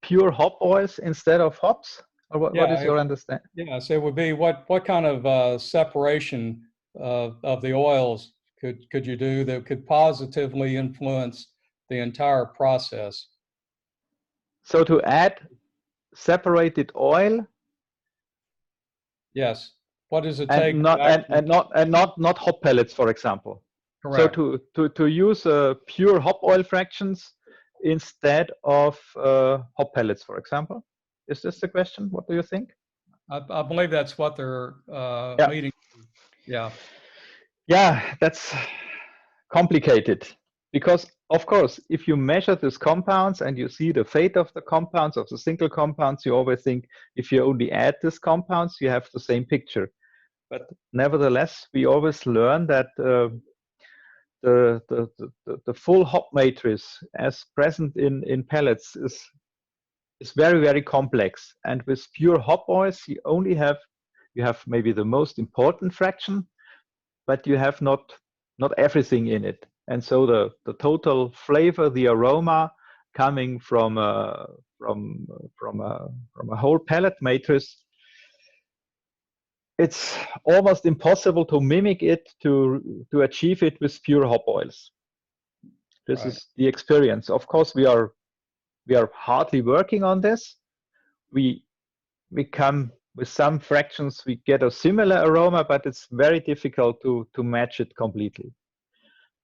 pure hop oils instead of hops? Or what is your understanding? Yes, it would be what kind of separation of the oils could you do that could positively influence the entire process? So to add separated oil. Yes. What does it take? Not hop pellets, for example. Correct. So to use pure hop oil fractions instead of hop pellets, for example. Is this the question? What do you think? I believe that's what they're leading to. Yeah. Yeah, that's complicated because, of course, if you measure these compounds and you see the fate of the compounds, of the single compounds, you always think if you only add these compounds, you have the same picture. but nevertheless, we always learn that the full hop matrix as present in pellets is very, very complex. And with pure hop oils, you have maybe the most important fraction, but you have not everything in it. And so the total flavor, the aroma coming from a whole pellet matrix, it's almost impossible to mimic it, to achieve it with pure hop oils. This is the experience. Of course, we are hardly working on this. We come with some fractions, we get a similar aroma, but it's very difficult to match it completely.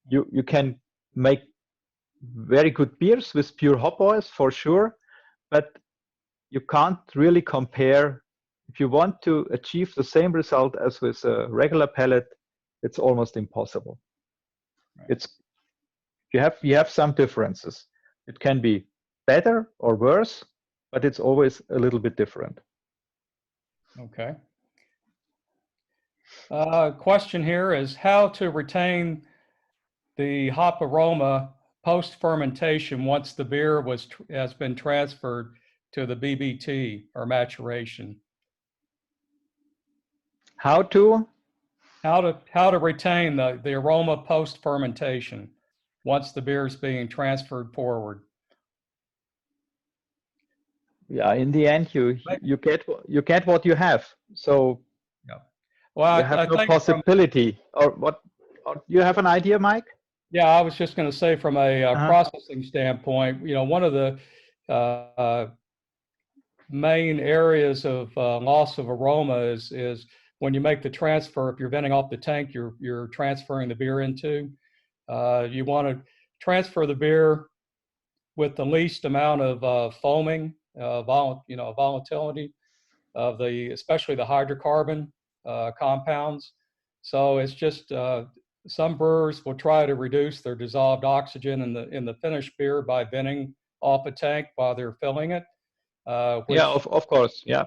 You can make very good beers with pure hop oils for sure, but you can't really compare. If you want to achieve the same result as with a regular pellet, it's almost impossible. You have some differences. It can be better or worse, but it's always a little bit different. Okay. Question here is how to retain the hop aroma post-fermentation once the beer has been transferred to the BBT or maturation. How to retain the aroma post-fermentation once the beer is being transferred forward. Yeah, in the end, you get what you have. So yeah. Well, you have no possibility. Or what? Or you have an idea, Mike? Yeah, I was just going to say from a processing standpoint, one of the main areas of loss of aroma is when you make the transfer. If you're venting off the tank, you're transferring the beer into. You want to transfer the beer with the least amount of foaming, volatility of especially the hydrocarbon compounds. So it's just some brewers will try to reduce their dissolved oxygen in the finished beer by venting off a tank while they're filling it. Which of course. Yeah.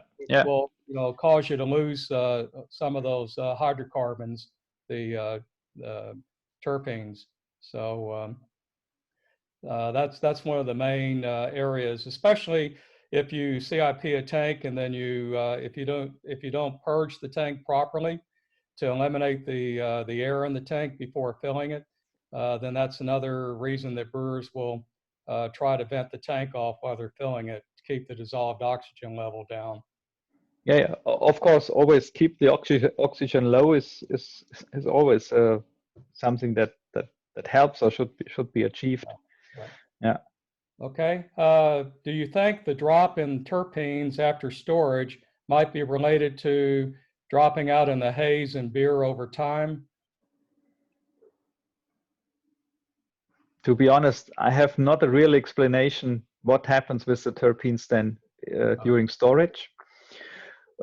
will cause you to lose some of those hydrocarbons, the terpenes. So that's one of the main areas, especially if you CIP a tank and then if you don't purge the tank properly to eliminate the air in the tank before filling it, then that's another reason that brewers will try to vent the tank off while they're filling it to keep the dissolved oxygen level down. Yeah, of course, always keep the oxygen low is always something that helps or should be achieved. Right. Yeah. Okay. Do you think the drop in terpenes after storage might be related to dropping out in the haze and beer over time? To be honest, I have not a real explanation what happens with the terpenes then during storage.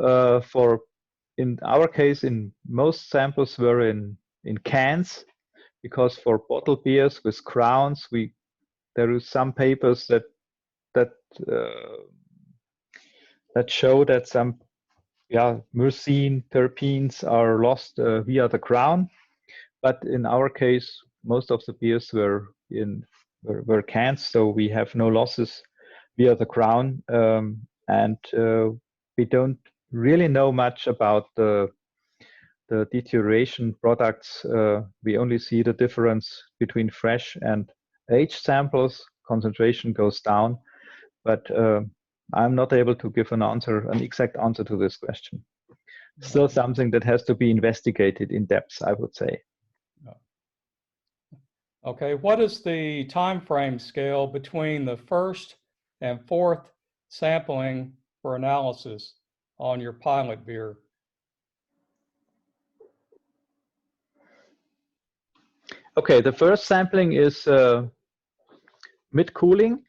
In our case, in most samples were in cans, because for bottled beers with crowns, there is some papers that show that some myrcene terpenes are lost via the crown, but in our case, most of the beers were cans, so we have no losses via the crown, and we don't really know much about the deterioration products. We only see the difference between fresh and aged samples. Concentration goes down, but I'm not able to give an exact answer to this question. Still something that has to be investigated in depth, I would say. Okay, what is the time frame scale between the first and fourth sampling for analysis on your pilot beer? Okay, the first sampling is mid-cooling,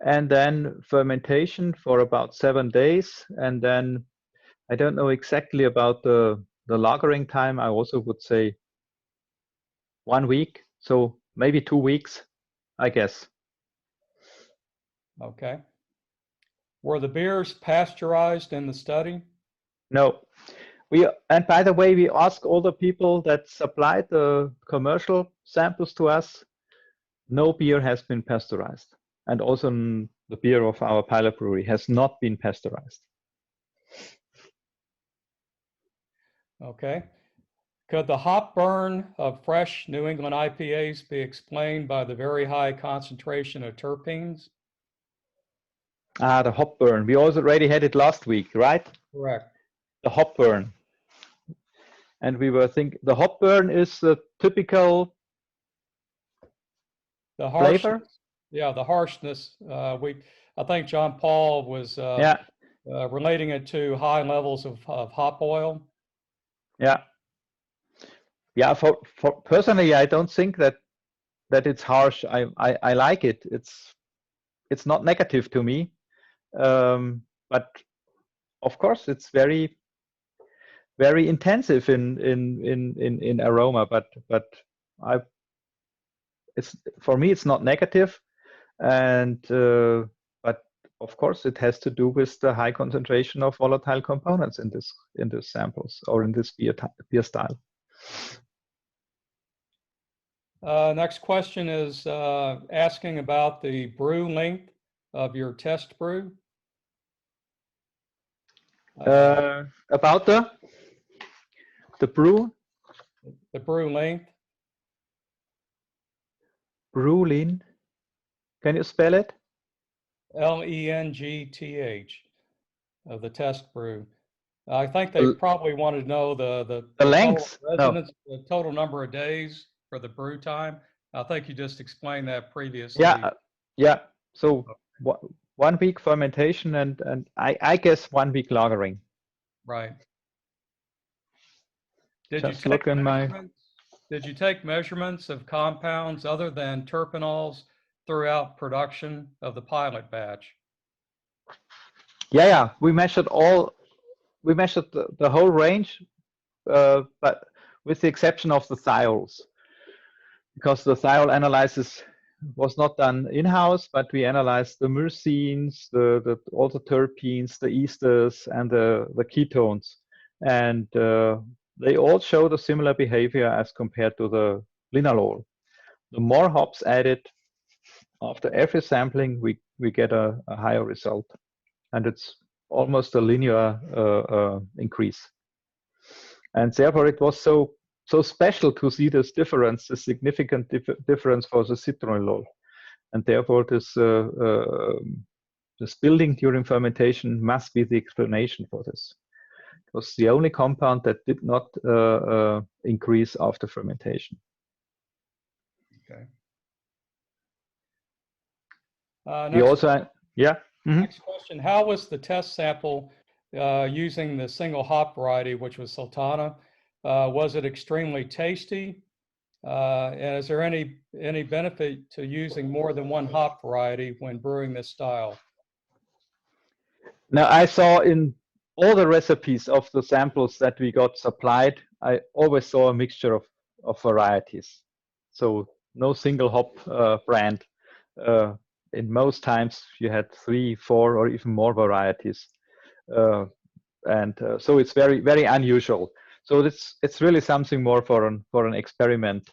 and then fermentation for about 7 days, and then I don't know exactly about the lagering time. I also would say 1 week, so maybe 2 weeks, I guess. Okay. Were the beers pasteurized in the study? No. And by the way, we ask all the people that supplied the commercial samples to us, no beer has been pasteurized. And also the beer of our pilot brewery has not been pasteurized. Okay. Could the hop burn of fresh New England IPAs be explained by the very high concentration of terpenes? Ah, the hop burn. We also already had it last week, right? Correct. The hop burn. And we were thinking the hop burn is the typical flavor. Yeah, the harshness. I think John Paul was Yeah. relating it to high levels of hop oil. Yeah. Yeah. For personally, I don't think that it's harsh. I like it. It's not negative to me. But of course, it's very intensive in aroma. But it's for me, it's not negative. And but of course, it has to do with the high concentration of volatile components in this samples or in this beer style. Next question is asking about the brew length of your test brew. About the brew. The brew length. Brewlin. Can you spell it? Length of the test brew. I think they probably want to know the length. The total number of days for the brew time. I think you just explained that previously. Yeah, yeah. So 1 week fermentation and I guess 1 week lagering. Right. Did you take measurements of compounds other than terpenols throughout production of the pilot batch? Yeah. We measured the whole range, but with the exception of the thiols, because the thiol analysis was not done in-house, but we analyzed the myrcenes, all the terpenes, the esters, and the ketones, and they all showed a similar behavior as compared to the linalool. The more hops added after every sampling, we get a higher result, and it's almost a linear increase. And therefore, it was so special to see this difference, the significant difference for the citronellol, and therefore this building during fermentation must be the explanation for this. It was the only compound that did not increase after fermentation. Okay. Next question: how was the test sample using the single hop variety, which was Sultana? Was it extremely tasty? And is there any benefit to using more than one hop variety when brewing this style? Now, I saw in all the recipes of the samples that we got supplied, I always saw a mixture of varieties. So no single hop brand. In most times you had 3, 4, or even more varieties. So it's very, very unusual. So it's really something more for an experiment.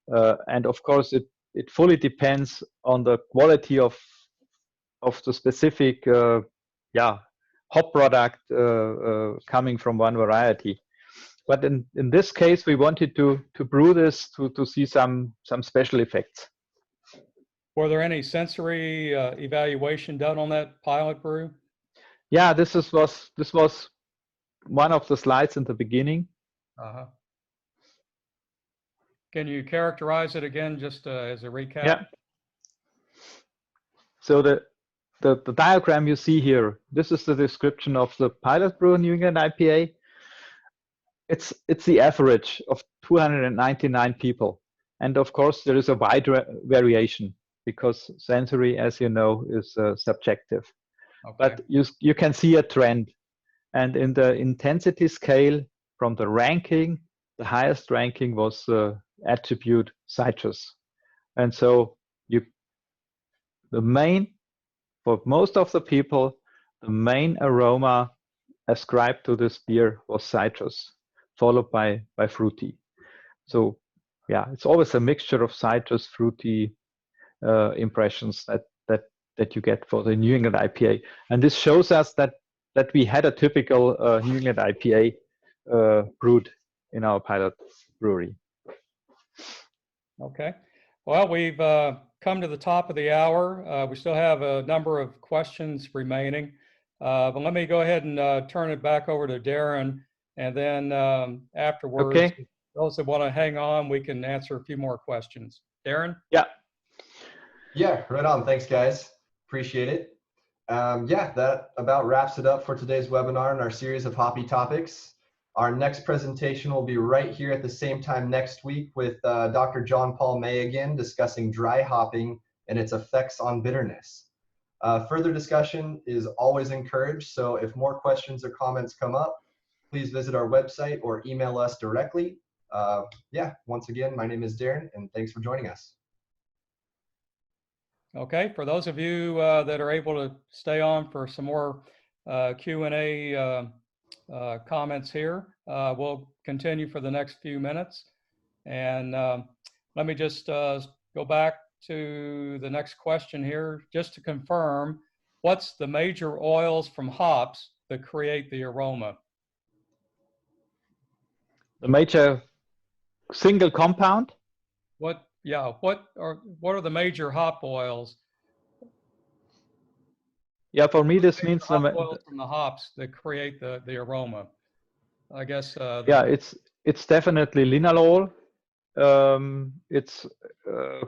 And of course, it fully depends on the quality of the specific hop product coming from one variety. But in this case, we wanted to brew this to see some special effects. Were there any sensory evaluation done on that pilot brew? Yeah, this was one of the slides in the beginning. Uh-huh. Can you characterize it again, just as a recap? Yeah. So the diagram you see here, this is the description of the pilot brew New England IPA. It's the average of 299 people, and of course there is a wide variation because sensory, as you know, is subjective. Okay. But you can see a trend, and in the intensity scale from the ranking, the highest ranking was attribute citrus, and so for most of the people, the main aroma ascribed to this beer was citrus, followed by fruity. So yeah, it's always a mixture of citrus, fruity impressions that you get for the New England IPA. And this shows us that we had a typical New England IPA brewed in our pilot brewery. Okay. Well, we've come to the top of the hour. We still have a number of questions remaining. But let me go ahead and turn it back over to Darren. And then afterwards, okay. Those that want to hang on, we can answer a few more questions. Darren? Yeah. Yeah, right on. Thanks, guys. Appreciate it. Yeah, that about wraps it up for today's webinar in our series of Hoppy Topics. Our next presentation will be right here at the same time next week with Dr. John Paul May again, discussing dry hopping and its effects on bitterness. Further discussion is always encouraged, so if more questions or comments come up, please visit our website or email us directly. Yeah, once again, my name is Darren, and thanks for joining us. Okay, for those of you that are able to stay on for some more Q&A comments here, we'll continue for the next few minutes. And let me just go back to the next question here, just to confirm, what's the major oils from hops that create the aroma? The major single compound? What are the major hop oils? Yeah, for me this means oils from the hops that create the aroma. I guess. Yeah, it's definitely linalool. It's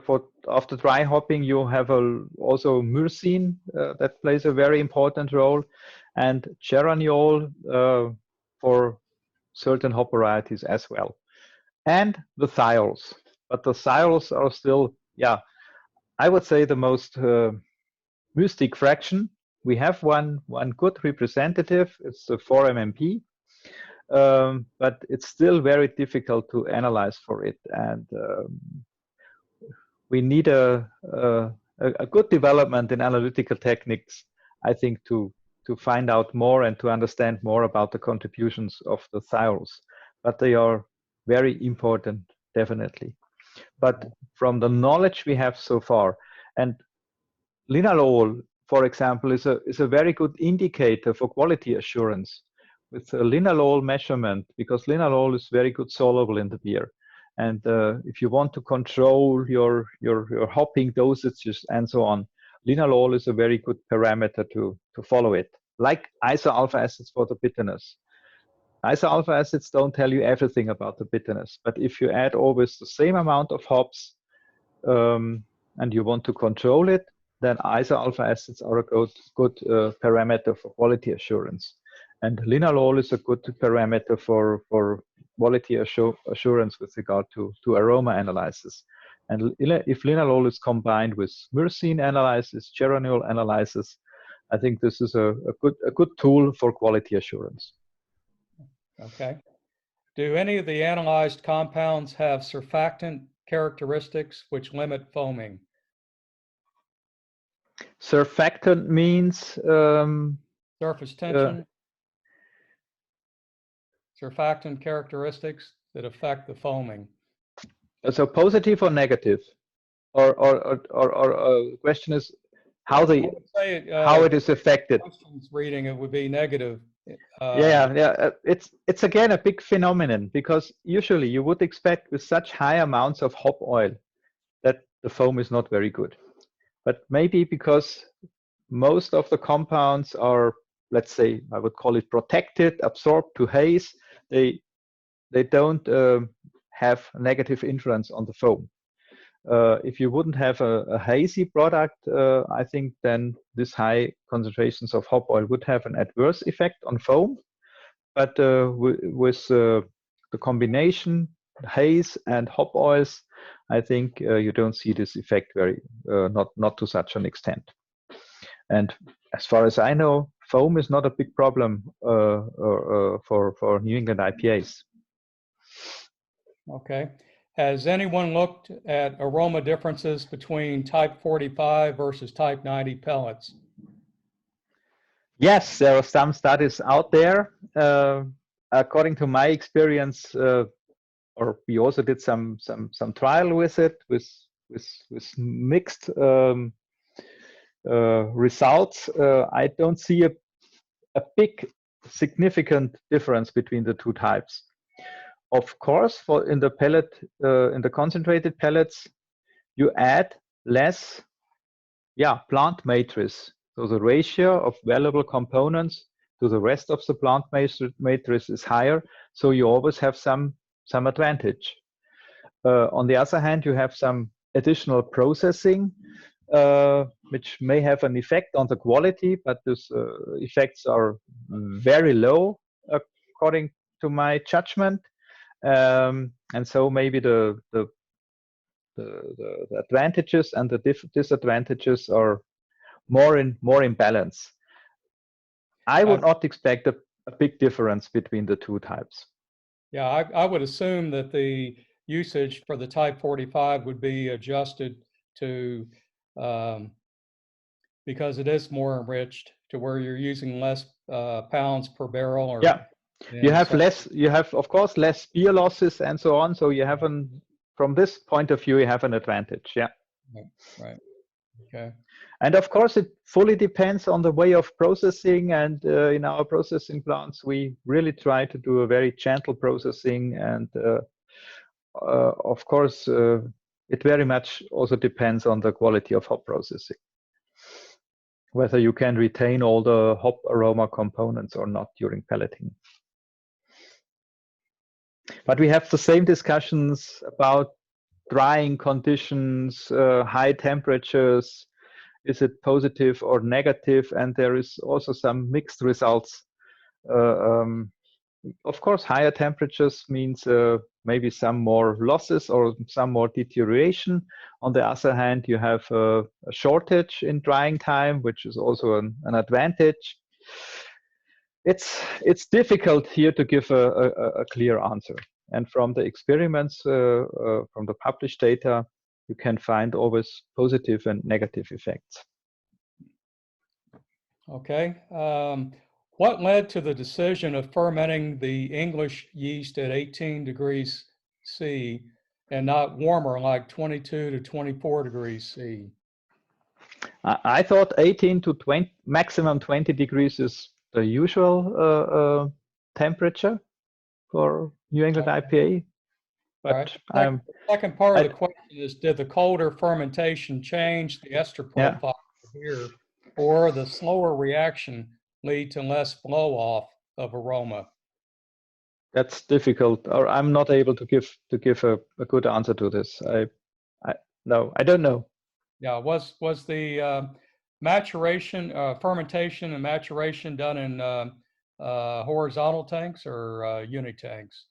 for after dry hopping you have also myrcene that plays a very important role, and geraniol for certain hop varieties as well, and the thiols. But the thiols are still, yeah, I would say the most mystic fraction. We have one good representative. It's the 4-MMP, but it's still very difficult to analyze for it, and we need a good development in analytical techniques, I think, to find out more and to understand more about the contributions of the thiols. But they are very important, definitely. But from the knowledge we have so far, and linalool, for example, is a very good indicator for quality assurance with a linalool measurement, because linalool is very good soluble in the beer. And if you want to control your hopping dosages and so on, linalool is a very good parameter to follow it, like iso-alpha acids for the bitterness. Iso-alpha acids don't tell you everything about the bitterness, but if you add always the same amount of hops and you want to control it, then iso-alpha acids are a good parameter for quality assurance. And linalool is a good parameter for quality assurance with regard to aroma analysis. And if linalool is combined with myrcene analysis, geraniol analysis, I think this is a good tool for quality assurance. Okay. Do any of the analyzed compounds have surfactant characteristics which limit foaming? Surfactant means surface tension. Surfactant characteristics that affect the foaming. So positive or negative, or the question is how it is affected. Reading it would be negative. Yeah. It's again a big phenomenon, because usually you would expect with such high amounts of hop oil that the foam is not very good. But maybe because most of the compounds are, let's say, I would call it protected, absorbed to haze, they don't have negative influence on the foam. If you wouldn't have a hazy product, I think then this high concentrations of hop oil would have an adverse effect on foam. But with the combination haze and hop oils, I think you don't see this effect very not to such an extent. And as far as I know, foam is not a big problem for New England IPAs. Okay. Has anyone looked at aroma differences between type 45 versus type 90 pellets? Yes, there are some studies out there. According to my experience, or we also did some trial with it with mixed results. I don't see a big significant difference between the two types. Of course, for in the pellet, in the concentrated pellets, you add less, plant matrix. So the ratio of valuable components to the rest of the plant matrix is higher. So you always have some advantage. On the other hand, you have some additional processing, which may have an effect on the quality, but these effects are very low according to my judgment. And so maybe the advantages and the disadvantages are more in balance. I would not expect a big difference between the two types. Yeah, I would assume that the usage for the type 45 would be adjusted to, because it is more enriched, to where you're using less pounds per barrel. Or, you have less. You have, of course, less beer losses and so on. So you have from this point of view, you have an advantage. Yeah. Right. Okay. And of course, it fully depends on the way of processing. And in our processing plants, we really try to do a very gentle processing. And of course, it very much also depends on the quality of hop processing, whether you can retain all the hop aroma components or not during pelleting. But we have the same discussions about drying conditions, high temperatures. Is it positive or negative? And there is also some mixed results. Of course, higher temperatures means maybe some more losses or some more deterioration. On the other hand, you have a shortage in drying time, which is also an advantage. It's difficult here to give a clear answer. And from the experiments, from the published data, you can find always positive and negative effects. Okay. What led to the decision of fermenting the English yeast at 18 degrees C and not warmer, like 22 to 24 degrees C? I thought 18 to 20, maximum 20 degrees is the usual temperature for New England IPA. But the second part of the question is, did the colder fermentation change the ester profile of beer, or the slower reaction lead to less blow off of aroma? That's difficult, or I'm not able to give a good answer to this. No, I don't know. Yeah, was the maturation, fermentation and maturation done in horizontal tanks or uni tanks?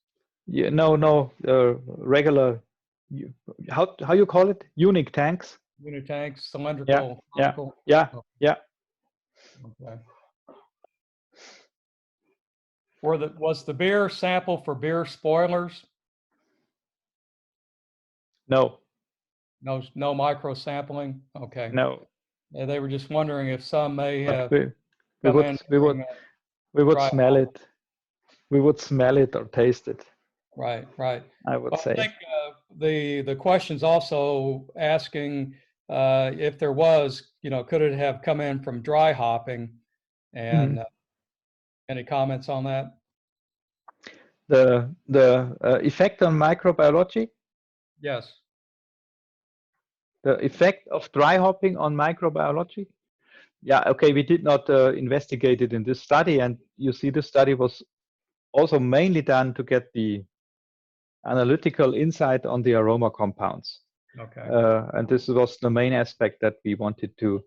Yeah, no, regular. How you call it? Unique tanks. Uni tanks, cylindrical. Yeah. Okay. Was the beer sample for beer spoilers? No. No micro sampling. Okay. No. Yeah, they were just wondering if some may have. We would smell it. We would smell it or taste it. Right. I would say. I think the question's also asking if there was, could it have come in from dry hopping? And any comments on that? The effect on microbiology? Yes. The effect of dry hopping on microbiology? Yeah, okay, we did not investigate it in this study, and you see this study was also mainly done to get the analytical insight on the aroma compounds. Okay. And this was the main aspect that we wanted to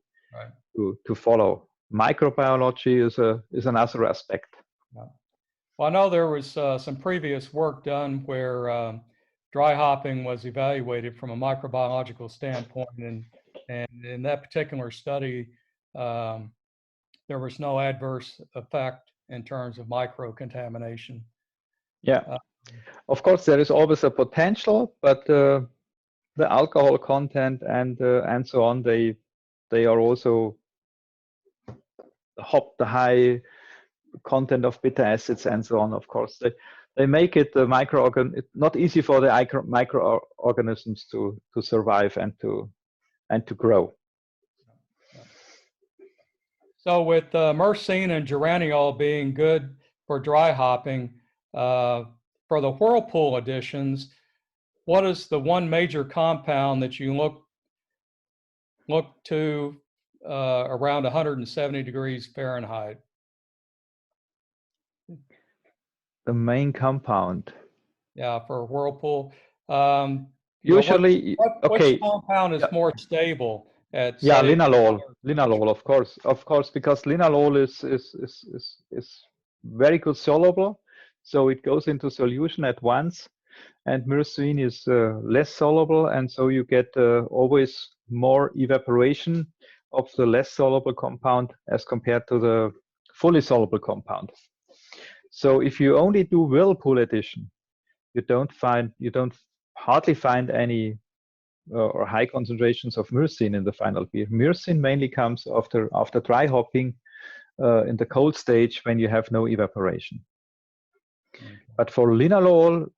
follow. Microbiology is another aspect. Well, I know there was some previous work done where dry hopping was evaluated from a microbiological standpoint, and in that particular study, there was no adverse effect in terms of microcontamination. Yeah, of course there is always a potential, but the alcohol content and so on, they are also hop, the high content of bitter acids, and so on. Of course, they make it not easy for the microorganisms to survive and to grow. So with myrcene and geraniol being good for dry hopping, for the whirlpool additions, what is the one major compound that you look to around 170 degrees Fahrenheit? The main compound. Yeah, for whirlpool. Usually, which compound is more stable at? Yeah, linalool, of course, because linalool is very good soluble, so it goes into solution at once, and myrcene is less soluble, and so you get always more evaporation of the less soluble compound as compared to the fully soluble compound. So if you only do whirlpool addition, you don't hardly find any or high concentrations of myrcene in the final beer. Myrcene mainly comes after dry hopping in the cold stage when you have no evaporation. Okay. But for linalool,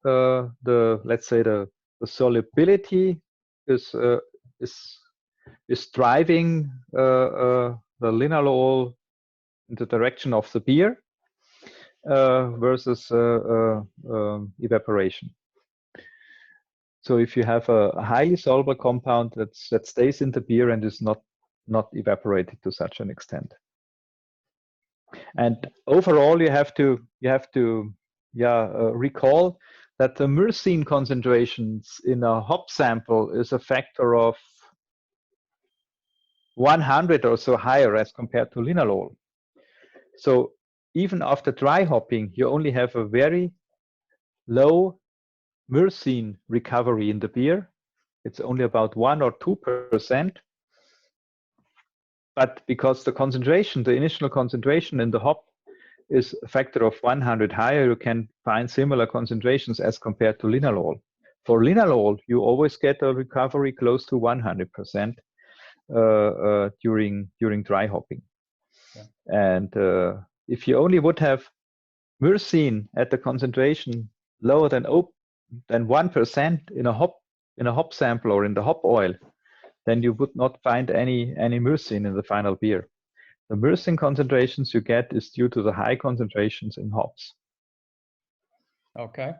let's say the solubility is driving the linalool in the direction of the beer versus evaporation. So if you have a highly soluble compound that stays in the beer and is not evaporated to such an extent. And overall, you have to recall that the myrcene concentrations in a hop sample is a factor of 100 or so higher as compared to linalool. So even after dry hopping, you only have a very low myrcene recovery in the beer. It's only about 1 or 2%. But because the initial concentration in the hop is a factor of 100 higher, you can find similar concentrations as compared to linalool. For linalool, you always get a recovery close to 100% during dry hopping. Yeah. And if you only would have myrcene at the concentration lower than 1% in a hop sample or in the hop oil, then you would not find any myrcene in the final beer. The myrcene concentrations you get is due to the high concentrations in hops. Okay.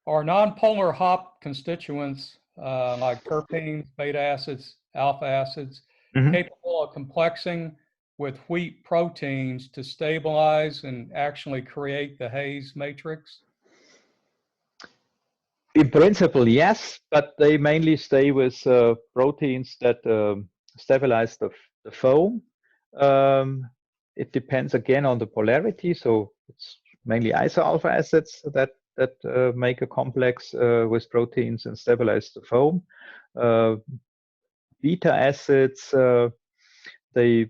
Are nonpolar hop constituents like terpenes, beta acids, alpha acids capable of complexing with wheat proteins to stabilize and actually create the haze matrix? In principle, yes, but they mainly stay with proteins that stabilize the foam. It depends again on the polarity, so it's mainly iso-alpha acids that make a complex with proteins and stabilize the foam. Beta acids, they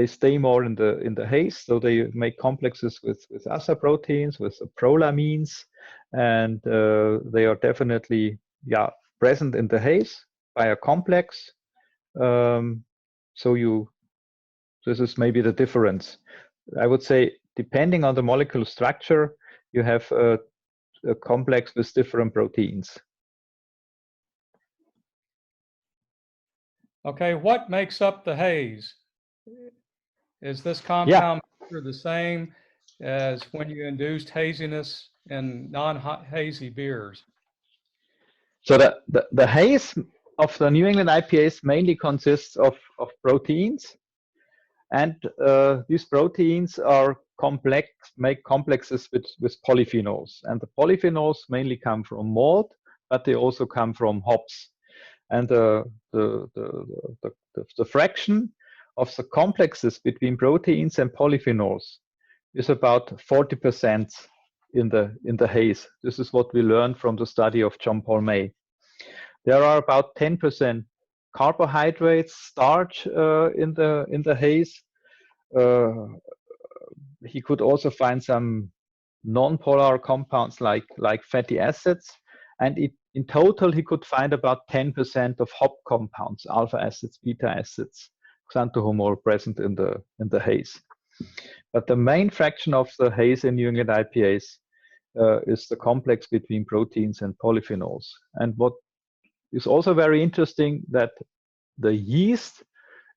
stay more in the haze, so they make complexes with other proteins, with the prolamines, and they are definitely present in the haze by a complex. This is maybe the difference. I would say, depending on the molecular structure, you have a complex with different proteins. Okay, what makes up the haze? Is this compound the same as when you induced haziness in non-hazy beers? So the haze of the New England IPAs mainly consists of proteins, and these proteins are make complexes with polyphenols, and the polyphenols mainly come from malt, but they also come from hops, and the fraction of the complexes between proteins and polyphenols is about 40% in the haze. This is what we learned from the study of John Paul May. There are about 10% carbohydrates, starch in the haze. He could also find some non-polar compounds like fatty acids, and in total he could find about 10% of hop compounds, alpha acids, beta acids, xanthomore present in the haze. But the main fraction of the haze in New England IPAs is the complex between proteins and polyphenols. And what is also very interesting, that the yeast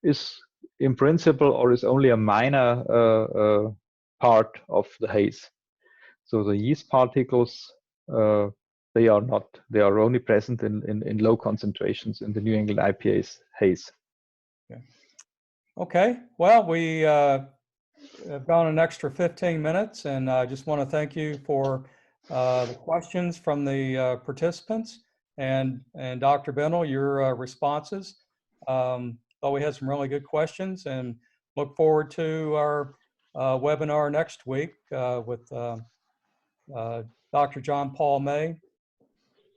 is in principle, or is only a minor part of the haze. So the yeast particles, they are only present in low concentrations in the New England IPA's haze. Okay, well, we have gone an extra 15 minutes, and I just want to thank you for the questions from the participants, and Dr. Bennell, your responses. Thought we had some really good questions, and look forward to our webinar next week with Dr. John Paul May.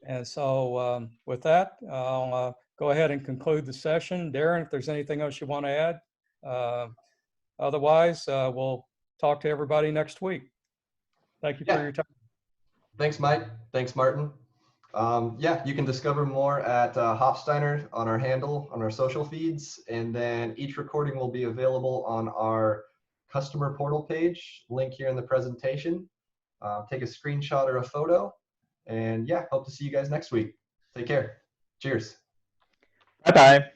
And so with that, I'll go ahead and conclude the session. Darren, if there's anything else you want to add. Otherwise, we'll talk to everybody next week. Thank you for your time. Thanks, Mike. Thanks, Martin. Yeah, you can discover more at Hopsteiner on our handle, on our social feeds, and then each recording will be available on our customer portal page, link here in the presentation. Take a screenshot or a photo, and yeah, hope to see you guys next week. Take care. Cheers. Bye-bye.